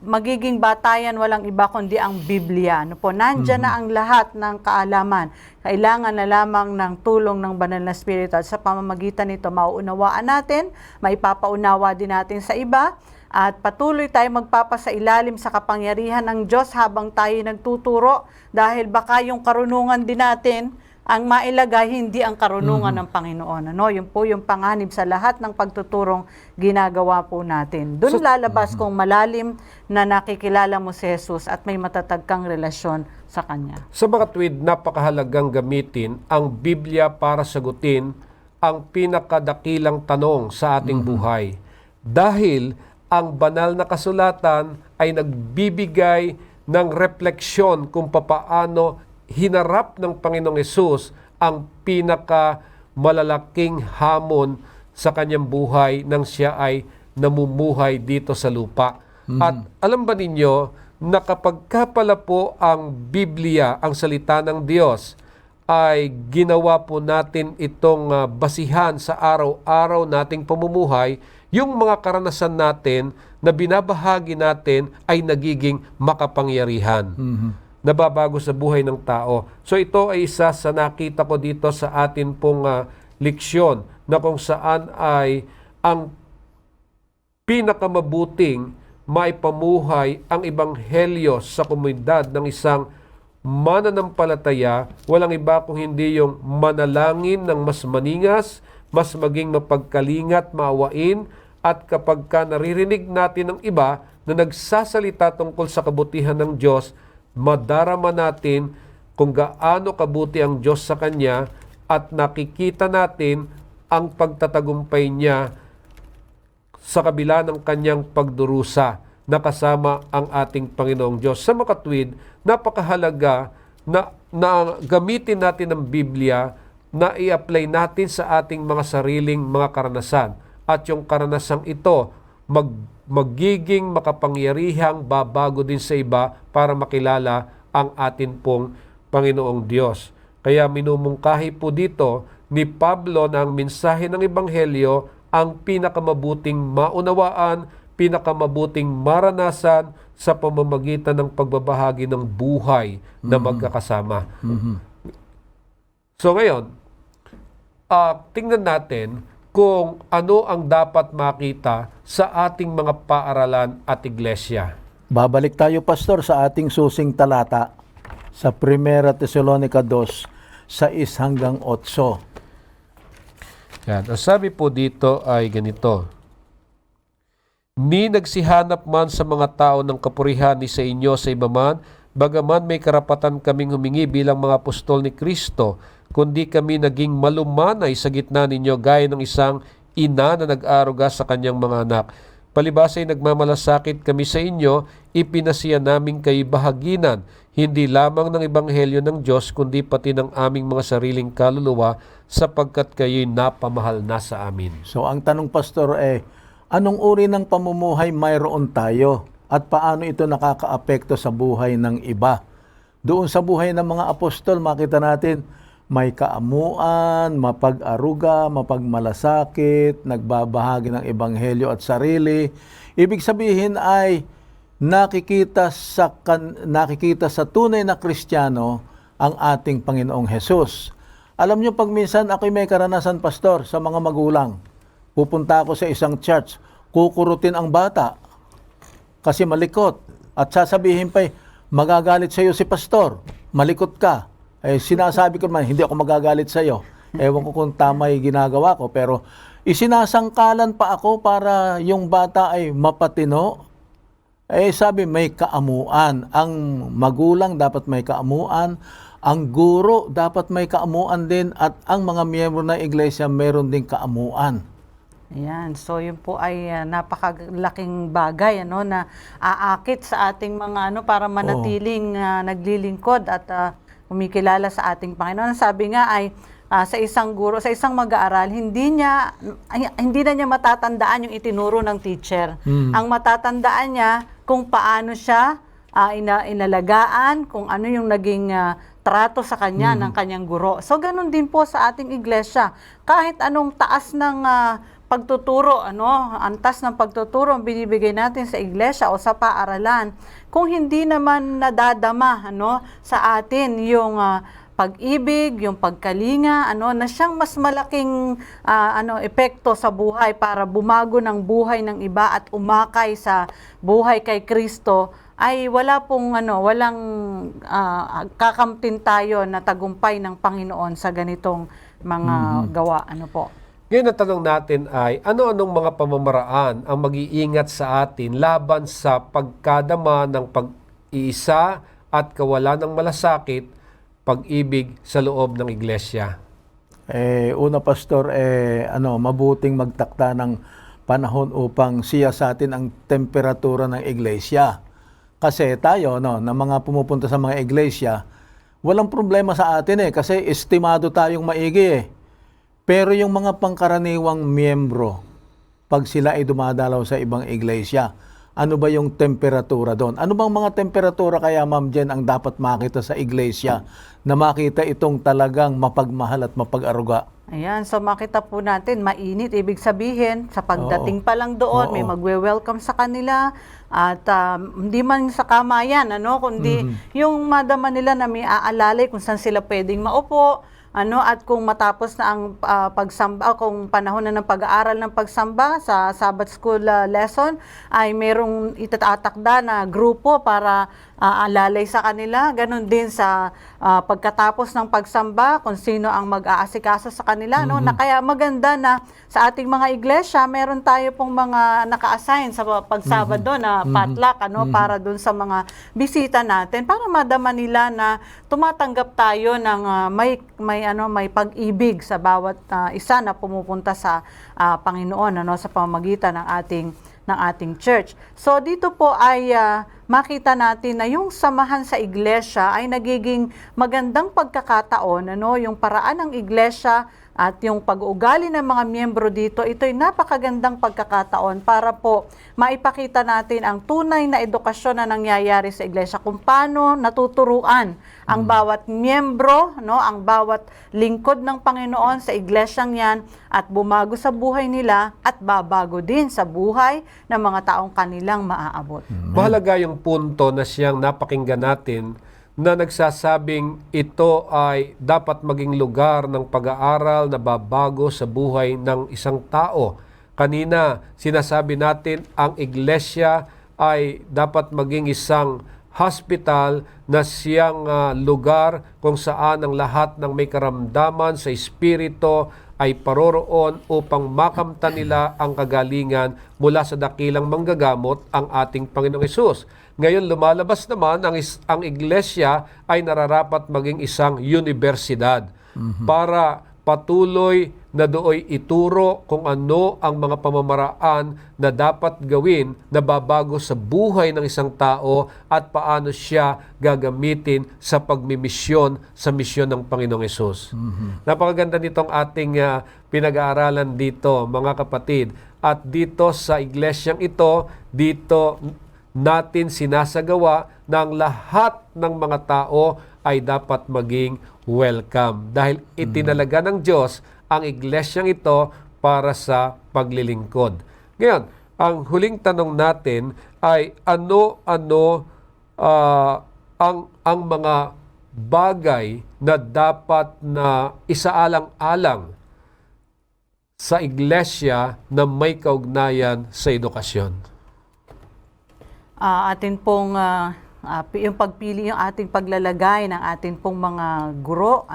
magiging batayan walang iba kundi ang Biblia. Nandyan na ang lahat ng kaalaman. Kailangan na lamang ng tulong ng banal na espiritu at sa pamamagitan nito mauunawaan natin, maipapaunawa din natin sa iba at patuloy tayo magpapasailalim sa kapangyarihan ng Diyos habang tayo nagtuturo dahil baka yung karunungan din natin ang mailagay, hindi ang karunungan ng Panginoon. Yun po yung panganib sa lahat ng pagtuturong ginagawa po natin. Doon lalabas kung malalim na nakikilala mo si Jesus at may matatag kang relasyon sa Kanya. Sa mga tuwid, napakahalagang gamitin ang Biblia para sagutin ang pinakadakilang tanong sa ating buhay. Dahil ang banal na kasulatan ay nagbibigay ng refleksyon kung papaano hinarap ng Panginoong Hesus ang pinakamalalaking hamon sa kanyang buhay nang siya ay namumuhay dito sa lupa. At alam ba ninyo na kapag pala po ang Biblia, ang salita ng Diyos, ay ginawa po natin itong basihan sa araw-araw nating pamumuhay, yung mga karanasan natin na binabahagi natin ay nagiging makapangyarihan. Nababago sa buhay ng tao. So ito ay isa sa nakita ko dito sa atin pong leksyon na kung saan ay ang pinakamabuting maipamuhay ang ebanghelyo sa komunidad ng isang mananampalataya, walang iba kung hindi yung manalangin ng mas maningas, mas maging mapagkalingat, maawain, at kapag ka naririnig natin ng iba na nagsasalita tungkol sa kabutihan ng Diyos, madarama natin kung gaano kabuti ang Diyos sa Kanya at nakikita natin ang pagtatagumpay niya sa kabila ng Kanyang pagdurusa na kasama ang ating Panginoong Diyos. Sa makatwid, napakahalaga na gamitin natin ang Biblia na i-apply natin sa ating mga sariling mga karanasan. At yung karanasang ito, magiging makapangyarihang babago din sa iba para makilala ang atin pong Panginoong Diyos. Kaya minumungkahi po dito ni Pablo na ang mensahe ng Ebanghelyo ang pinakamabuting maunawaan, pinakamabuting maranasan sa pamamagitan ng pagbabahagi ng buhay na magkakasama. So ngayon, tingnan natin kung ano ang dapat makita sa ating mga paaralan at iglesia. Babalik tayo, Pastor, sa ating susing talata sa 1 Tesalonica 2, 6 hanggang 8. Yan. Ang sabi po dito ay ganito. Ni nagsihanap man sa mga tao ng kapurihan ni sa inyo sa iba man, bagaman may karapatan kaming humingi bilang mga apostol ni Kristo, kundi kami naging malumanay sa gitna ninyo gaya ng isang ina na nag-aaruga sa kanyang mga anak. Palibhas ay nagmamalasakit kami sa inyo, ipinasiya namin kayo bahaginan, hindi lamang ng Ebanghelyo ng Diyos, kundi pati ng aming mga sariling kaluluwa, sapagkat kayo'y napamahal na sa amin. So ang tanong, Pastor, anong uri ng pamumuhay mayroon tayo at paano ito nakakaapekto sa buhay ng iba? Doon sa buhay ng mga apostol, makita natin may kaamuan, mapag-aruga, mapagmalasakit, nagbabahagi ng ebanghelyo at sarili. Ibig sabihin ay nakikita sa tunay na Kristiyano ang ating Panginoong Hesus. Alam niyo, pag minsan ako'y may karanasan, Pastor, sa mga magulang. Pupunta ako sa isang church, kukurutin ang bata kasi malikot. At sasabihin pa, magagalit sa iyo si Pastor, malikot ka. Sinasabi ko naman, hindi ako magagalit sa iyo. Ewan ko kung tama yung ginagawa ko, pero isinasangkalan pa ako para yung bata ay mapatino. Sabi, may kaamuan. Ang magulang dapat may kaamuan. Ang guro dapat may kaamuan din. At ang mga miyembro ng iglesia meron din kaamuan. Ayan, so yun po ay napakalaking bagay na aakit sa ating mga para manatiling naglilingkod at kumikilala sa ating Panginoon. Sabi nga ay sa isang guro, sa isang mag-aaral, hindi na niya matatandaan yung itinuro ng teacher. Ang matatandaan niya kung paano siya inalagaan, kung ano yung naging trato sa kanya ng kanyang guro. So ganun din po sa ating iglesia. Kahit anong taas ng pagtuturo, antas ng pagtuturo ang binibigay natin sa iglesia o sa paaralan, kung hindi naman nadadama sa atin yung pag-ibig, yung pagkalinga, na siyang mas malaking epekto sa buhay para bumago ng buhay ng iba at umakay sa buhay kay Kristo, ay walang kakamtin tayo na tagumpay ng Panginoon sa ganitong mga gawa. Po? Ngayon ang tanong natin ay, ano-anong mga pamamaraan ang mag-iingat sa atin laban sa pagkadama ng pag-iisa at kawalan ng malasakit, pag-ibig sa loob ng iglesia? Una, Pastor, mabuting magtakda ng panahon upang siyasatin ang temperatura ng iglesia. Kasi tayo, na mga pumupunta sa mga iglesia, walang problema sa atin kasi estimado tayong maigi Pero yung mga pangkaraniwang miyembro, pag sila ay dumadalaw sa ibang iglesia, ano ba yung temperatura doon? Ano bang mga temperatura kaya, Ma'am Jen, ang dapat makita sa iglesia na makita itong talagang mapagmahal at mapag-aruga? Ayan, so makita po natin, mainit. Ibig sabihin, sa pagdating pa lang doon, may magwe-welcome sa kanila. At hindi man sa kamayan, kundi yung madama nila na may aalalay kung saan sila pwedeng maupo. At kung matapos na ang pagsamba, kung panahon na ng pag-aaral ng pagsamba sa Sabbath School lesson, ay merong itatakda na grupo para alalay sa kanila. Ganon din sa pagkatapos ng pagsamba, kung sino ang mag-aasikaso sa kanila. Na kaya maganda na sa ating mga iglesia, meron tayo pong mga naka-assign sa pagsabado na potluck, para dun sa mga bisita natin, para madama nila na tumatanggap tayo ng may pag-ibig sa bawat isa na pumupunta sa Panginoon, sa pamamagitan ng ating church. So dito po ay makita natin na yung samahan sa iglesia ay nagiging magandang pagkakataon, yung paraan ng iglesia at yung pag-uugali ng mga miyembro dito, ito'y napakagandang pagkakataon para po maipakita natin ang tunay na edukasyon na nangyayari sa iglesia, kung paano natuturuan ang bawat miyembro, ang bawat lingkod ng Panginoon sa iglesyang yan, at bumago sa buhay nila at babago din sa buhay ng mga taong kanilang maaabot. Mahalaga yung punto na siyang napakinggan natin na nagsasabing ito ay dapat maging lugar ng pag-aaral na babago sa buhay ng isang tao. Kanina, sinasabi natin ang iglesia ay dapat maging isang hospital na siyang lugar kung saan ang lahat ng may karamdaman sa espiritu ay paroroon upang makamtan nila ang kagalingan mula sa dakilang manggagamot, ang ating Panginoong Hesus. Ngayon lumalabas naman ang iglesia ay nararapat maging isang universidad para patuloy na dooy ituro kung ano ang mga pamamaraan na dapat gawin na babago sa buhay ng isang tao at paano siya gagamitin sa pagmimisyon sa misyon ng Panginoong Hesus. Napakaganda nitong ating pinag-aaralan dito, mga kapatid. At dito sa iglesyang ito, dito natin sinasagawa na ang lahat ng mga tao ay dapat maging welcome. Dahil itinalaga ng Diyos ang iglesyang ito para sa paglilingkod. Ngayon, ang huling tanong natin ay ano-ano ang mga bagay na dapat na isaalang-alang sa iglesia na may kaugnayan sa edukasyon. Atin pong yung pagpili, yung ating paglalagay ng ating pong mga guro,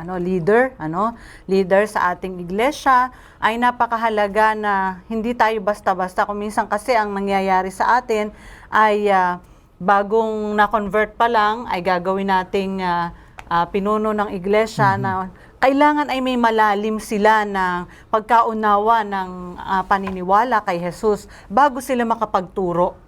leader sa ating iglesia ay napakahalaga na hindi tayo basta-basta. Kung minsan kasi ang nangyayari sa atin ay bagong na-convert pa lang ay gagawin nating pinuno ng iglesia na kailangan ay may malalim sila ng pagkaunawa ng paniniwala kay Jesus bago sila makapagturo.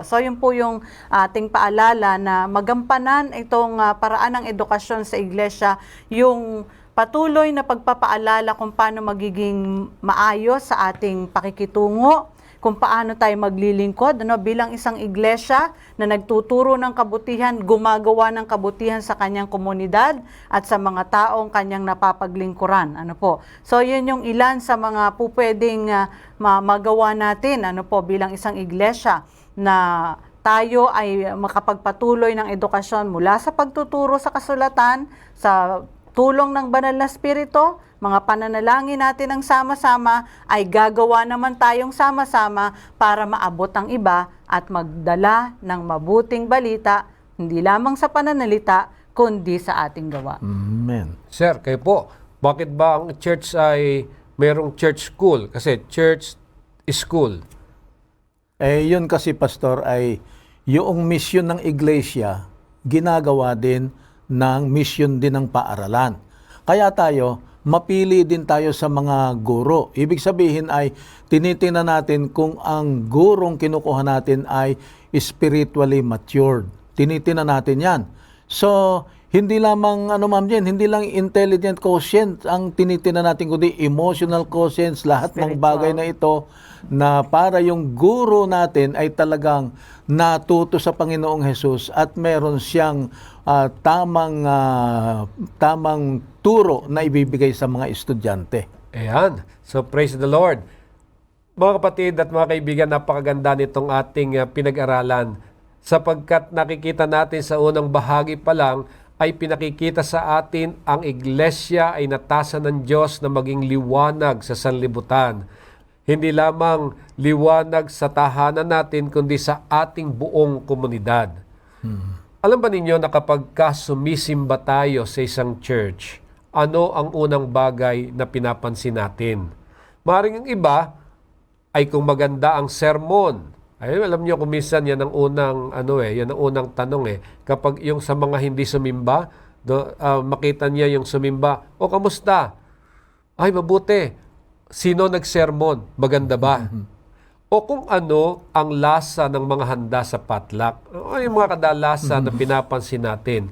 So yun po yung ating paalala na magampanan itong paraan ng edukasyon sa iglesia, yung patuloy na pagpapaalala kung paano magiging maayos sa ating pakikitungo, kung paano tayo maglilingkod bilang isang iglesia na nagtuturo ng kabutihan, gumagawa ng kabutihan sa kanyang komunidad at sa mga taong kanyang napapaglingkuran. So yun yung ilan sa mga pupwedeng magawa natin bilang isang iglesia na tayo ay makapagpatuloy ng edukasyon mula sa pagtuturo sa kasulatan, sa tulong ng banal na spirito, mga pananalangin natin ng sama-sama, ay gagawa naman tayong sama-sama para maabot ang iba at magdala ng mabuting balita, hindi lamang sa pananalita, kundi sa ating gawa. Amen. Sir, kayo po, bakit ba ang church ay mayroong church school? Kasi church is school. Yun kasi, Pastor, ay yung mission ng iglesia, ginagawa din ng mission din ng paaralan. Kaya tayo, mapili din tayo sa mga guro. Ibig sabihin ay tinitingnan natin kung ang gurong kinukuha natin ay spiritually matured. Tinitingnan natin yan. So, hindi lamang, hindi lang intelligent quotient ang tinitingnan natin, kundi emotional quotients, lahat ng bagay na ito na para yung guro natin ay talagang natuto sa Panginoong Hesus at meron siyang tamang turo na ibibigay sa mga estudyante. Ayan. So, praise the Lord. Mga kapatid at mga kaibigan, napakaganda nitong ating pinag-aralan sapagkat nakikita natin sa unang bahagi pa lang ay pinakikita sa atin ang iglesia ay natasa ng Diyos na maging liwanag sa sanlibutan. Hindi lamang liwanag sa tahanan natin, kundi sa ating buong komunidad. Alam ba ninyo na kapag sumisimba tayo sa isang church, ano ang unang bagay na pinapansin natin? Maaaring ang iba ay kung maganda ang sermon. Ay, alam niyo kung minsan yan ang unang yan ang unang tanong Kapag yung sa mga hindi sumimba, makita niya yung sumimba, "O kamusta?" "Ay, mabuti." "Sino nagsermon? Maganda ba?" O kung ano ang lasa ng mga handa sa potluck. O yung mga kadalasan na pinapansin natin.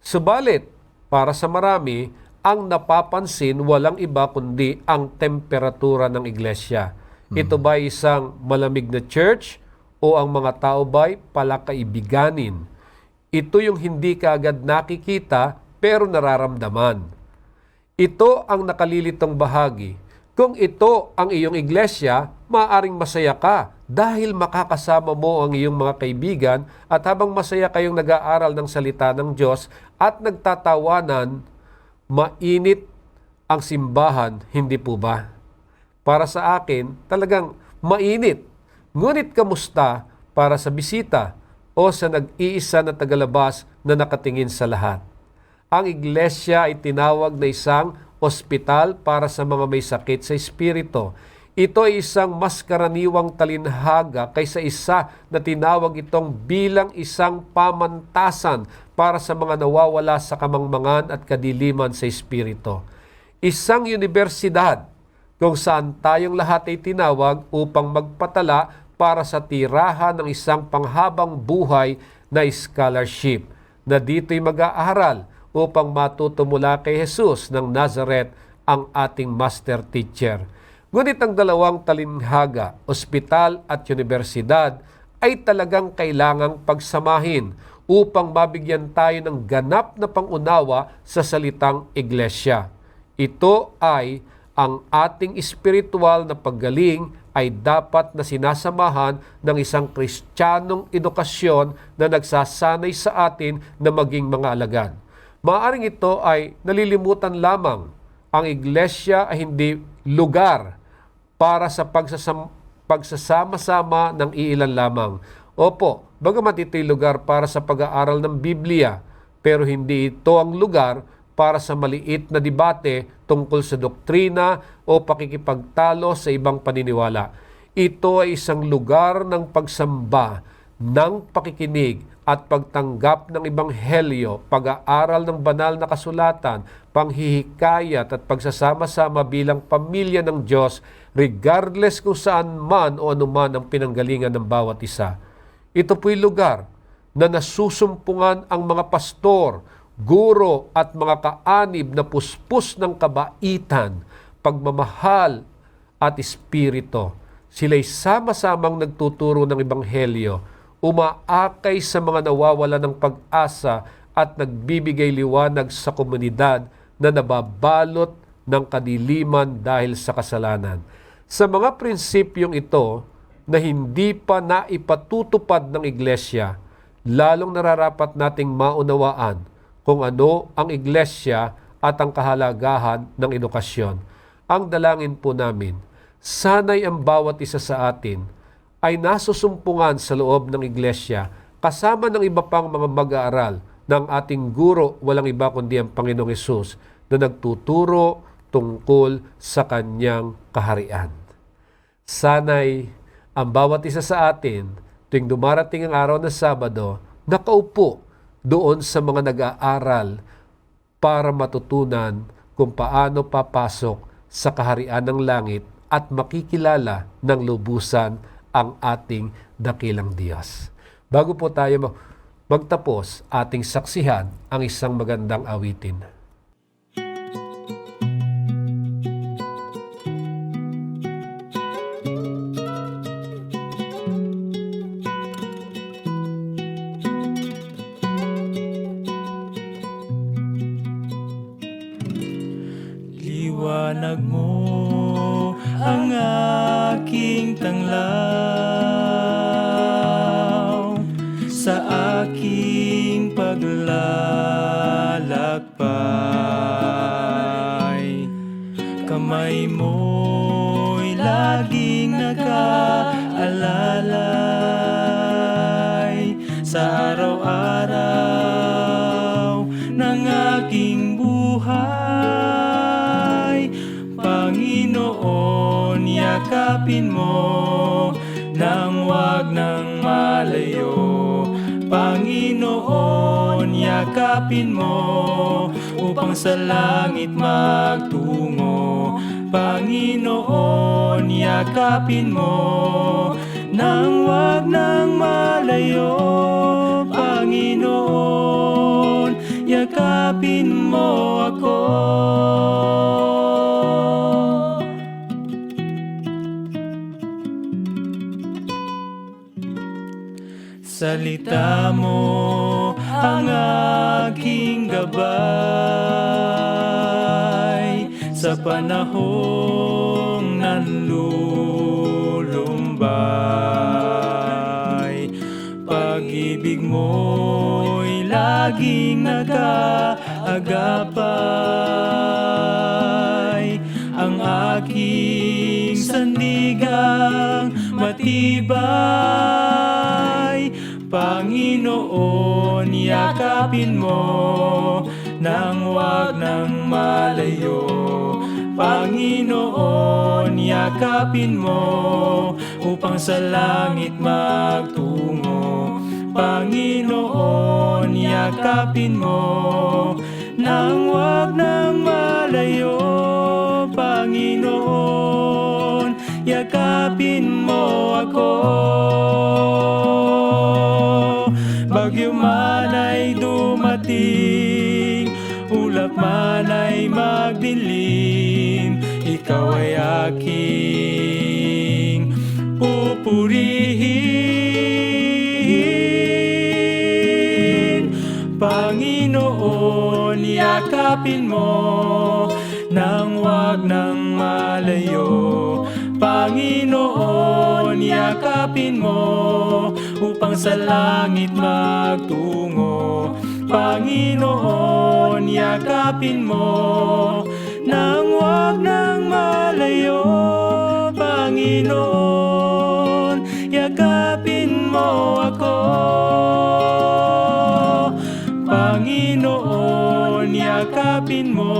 Subalit, para sa marami, ang napapansin walang iba kundi ang temperatura ng iglesia. Ito ba isang malamig na church o ang mga tao ba'y palakaibiganin? Ito yung hindi kaagad nakikita pero nararamdaman. Ito ang nakalilitong bahagi. Kung ito ang iyong iglesia, maaaring masaya ka dahil makakasama mo ang iyong mga kaibigan at habang masaya kayong nag-aaral ng salita ng Diyos at nagtatawanan, mainit ang simbahan, hindi po ba? Para sa akin, talagang mainit. Ngunit kamusta para sa bisita o sa nag-iisa na tagalabas na nakatingin sa lahat? Ang iglesia ay tinawag na isang ospital para sa mga may sakit sa espiritu. Ito ay isang mas karaniwang talinhaga kaysa isa na tinawag itong bilang isang pamantasan para sa mga nawawala sa kamangmangan at kadiliman sa espiritu. Isang universidad kung saan tayong lahat ay tinawag upang magpatala para sa tirahan ng isang panghabang buhay na scholarship, na dito'y mag-aaral upang matuto mula kay Jesus ng Nazareth, ang ating master teacher. Ngunit ang dalawang talinhaga, ospital at universidad, ay talagang kailangang pagsamahin upang mabigyan tayo ng ganap na pangunawa sa salitang iglesia. Ito ay ang ating espiritual na paggaling ay dapat na sinasamahan ng isang Kristiyanong edukasyon na nagsasanay sa atin na maging mga alagad. Maaring ito ay nalilimutan lamang. Ang iglesia ay hindi lugar para sa pagsasama-sama ng iilan lamang. Opo, bagamat ito'y lugar para sa pag-aaral ng Biblia, pero hindi ito ang lugar para sa maliit na debate tungkol sa doktrina o pakikipagtalo sa ibang paniniwala. Ito ay isang lugar ng pagsamba, ng pakikinig at pagtanggap ng ebanghelyo, pag-aaral ng banal na kasulatan, panghihikayat at pagsasama-sama bilang pamilya ng Diyos, regardless kung saan man o anuman ang pinanggalingan ng bawat isa. Ito po'y lugar na nasusumpungan ang mga pastor, guro at mga kaanib na puspos ng kabaitan, pagmamahal at espiritu. Sila'y sama-samang nagtuturo ng ebanghelyo, umaakay sa mga nawawala ng pag-asa at nagbibigay liwanag sa komunidad na nababalot ng kadiliman dahil sa kasalanan. Sa mga prinsipyong ito na hindi pa naipatutupad ng iglesia, lalong nararapat nating maunawaan kung ano ang iglesia at ang kahalagahan ng edukasyon. Ang dalangin po namin, sanay ang bawat isa sa atin ay nasusumpungan sa loob ng iglesia kasama ng iba pang mga mag-aaral ng ating guro, walang iba kundi ang Panginoong Hesus, na nagtuturo tungkol sa kanyang kaharian. Sanay ang bawat isa sa atin tuwing dumarating ang araw ng Sabado, nakaupo doon sa mga nag-aaral para matutunan kung paano papasok sa kaharian ng langit at makikilala ng lubusan ang ating dakilang Diyos. Bago po tayo magtapos, ating saksihan ang isang magandang awitin. Liwanag mo ang aking tanglaw sa aking paglalakbay. Kamay mo'y laging nag-aalalay sa araw-araw ng aking buhay. Panginoon, yakapin mo nang wag nang malayo. Panginoon, yakapin mo upang sa langit magtungo. Panginoon, yakapin mo nang wag nang malayo. Panginoon, yakapin mo ako. Salita mo ang aking gabay sa panahong nanlulumbay. Pag-ibig mo'y laging nag-aagapay. Ang aking sandigang matibay. Panginoon, yakapin mo nang wag nang malayo. Panginoon, yakapin mo upang sa langit magtungo. Panginoon, yakapin mo nang wag nang malayo. Panginoon, yakapin mo ako. Bagyo man ay dumating, ulap man ay magdilim, ikaw ay aking pupurihin. Panginoon, yakapin mo nang wag nang malayo. Panginoon, yakapin mo upang sa langit magtungo. Panginoon, yakapin mo nang wag nang malayo. Panginoon, yakapin mo ako. Panginoon, yakapin mo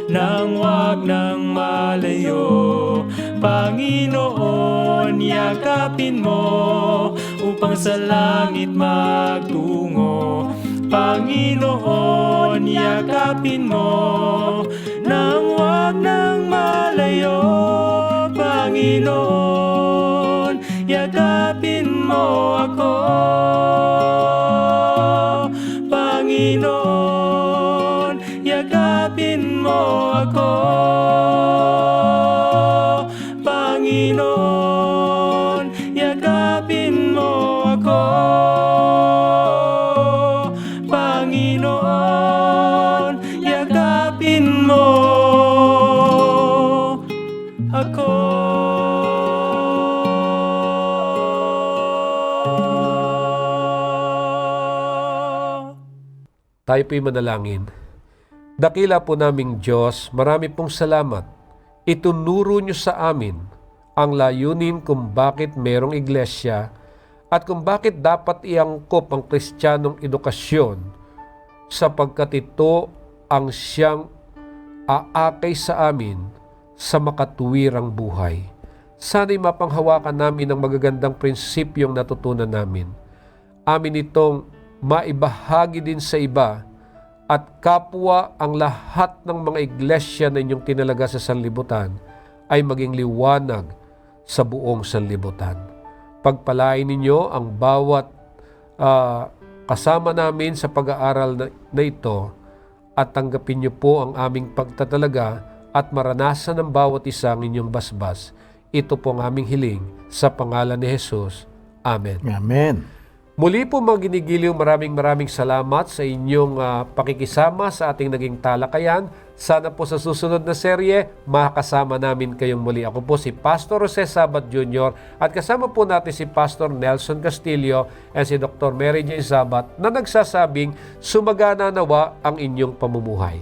nang wag nang malayo. Panginoon, yakapin mo upang sa langit magtungo. Panginoon, yakapin mo nang wag nang malayo. Panginoon, yakapin mo ako. Panginoon, yakapin mo ako. Panginoon, yakapin mo ako. Panginoon, yakapin mo ako. Tayo po'y manalangin. Dakila po naming Diyos, marami pong salamat. Itunuro niyo sa amin ang layunin kung bakit merong iglesia at kung bakit dapat iangkop ang Kristiyanong edukasyon, sapagkat ito ang siyang aakay sa amin sa makatuwirang buhay. Sana'y mapanghawakan namin ang magagandang prinsipyong natutunan namin. Amin itong maibahagi din sa iba at kapwa ang lahat ng mga iglesia na inyong tinalaga sa sanlibutan ay maging liwanag sa buong sanlibutan. Pagpalain ninyo ang bawat kasama namin sa pag-aaral na ito at tanggapin niyo po ang aming pagtatalaga at maranasan ng bawat isa ang inyong basbas. Ito po ang aming hiling sa pangalan ni Jesus. Amen. Amen. Muli po mga ginigiliw, maraming salamat sa inyong pakikisama sa ating naging talakayan. Sana po sa susunod na serye, makasama namin kayong muli. Ako po si Pastor Jose Sabat Jr. at kasama po natin si Pastor Nelson Castillo at si Dr. Mary J. Sabat na nagsasabing sumagana nawa ang inyong pamumuhay.